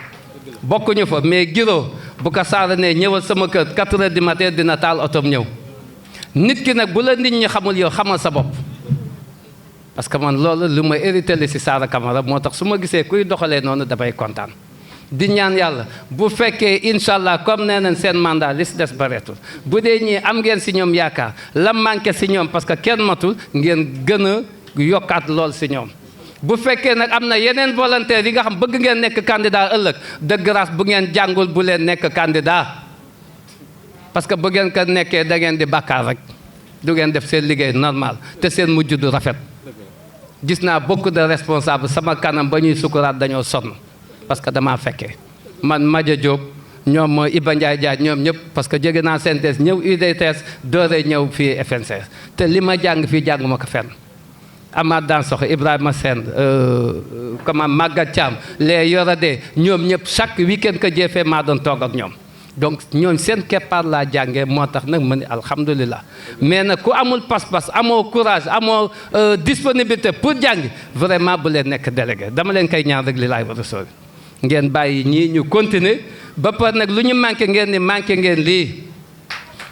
bokkuñu fa mais giro bu ko Sara ne ñëwal sama kër 4 heures du matin dina taal otom ñëw nit ki nag bu la nit ñi xamul yow xamal sa bopp parce que man loolu lu ma hérité li si Sara Camara moo tax su ma gisee kuy doxalee noonu damay kontaan di ñaan yàlla bu fekkee incha allah comme nee nañ seen mandat li si des bareetul bu dee ñii am ngeen si ñoom yaakaar la manqué si ñoom parce que kenn matul ngeen gën a yokkaat lool si ñoom. bu fekkee nag am na yeneen volontaires yi nga xam bëgg ngeen nekk candidat ëllëg de grâce bu ngeen jàngul bu leen nekk candidat parce que bu ngeen ko nekkee da ngeen di bàkkaar rek du ngeen def seen liggéey normal te seen mujj du rafet. gis naa beaucoup de responsables sama kanam ba ñuy sukuraat dañoo sonn parce que damaa fekkee man Madia Diop ñoom Iba Ndiaye Diagne ñoom ñëpp parce que jóge naa CNTS ñëw UDTS doore ñëw fii FNCS te li ma jàng fii jàng ma ko fenn. Amath Dansokho Ibrahima Sène comment Maguette Thiam les Yoradé ñoom ñëpp chaque week-end que jëfee maa doon toog ak ñoom donc ñooñ seen keppaar laa jàngee moo tax nag ma ni alhamdulilah mais nag ku amul pas-pas amoo courage amoo disponibilité pour jàng vraiment bu leen nekk délégué dama leen koy ñaan rek li laay war a sori ngeen bàyyi ñii ñu continuer ba pare nag lu ñu manqué ngeen ni manqué ngeen lii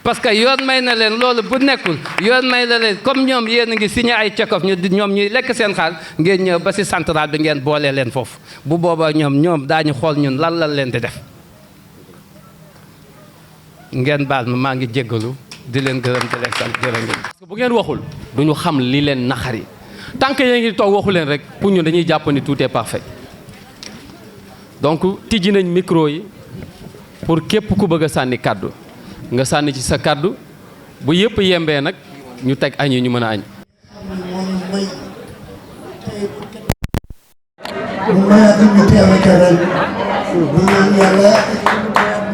parce que yoon may na leen loolu bu nekkul yoon may na leen comme ñoom yéen a ngi signé ay check-off ñu ñoom ñuy lekk seen xaal ngeen ñëw ba si central bi ngeen boolee leen foofu bu boobaa ñoom daañu xool ñun lan lan leen di def ngeen baal ma maa ngi jéggalu di leen gërëm di leen sant jërë ngeen. parce que bu ngeen waxul du ñu xam li leen naxari tant que yéen ngi toog waxu leen rek pour ñu dañuy jàpp ni tout est parfait donc tijji nañ micro yi pour képp ku bëgg a sànni kàddu nga sànni ci sa kàddu bu yëpp yembee nag ñu teg añ yi ñu mën a añ. mu mayaat ñu teewe ko ren ñu ñaan yàlla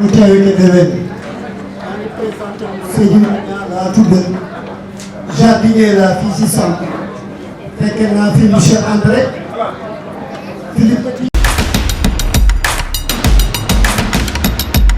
ñu teewe ko déwén Sédhiou laa tudd jardinier laa fii si Samb fekk naa fi monsieur André Philippe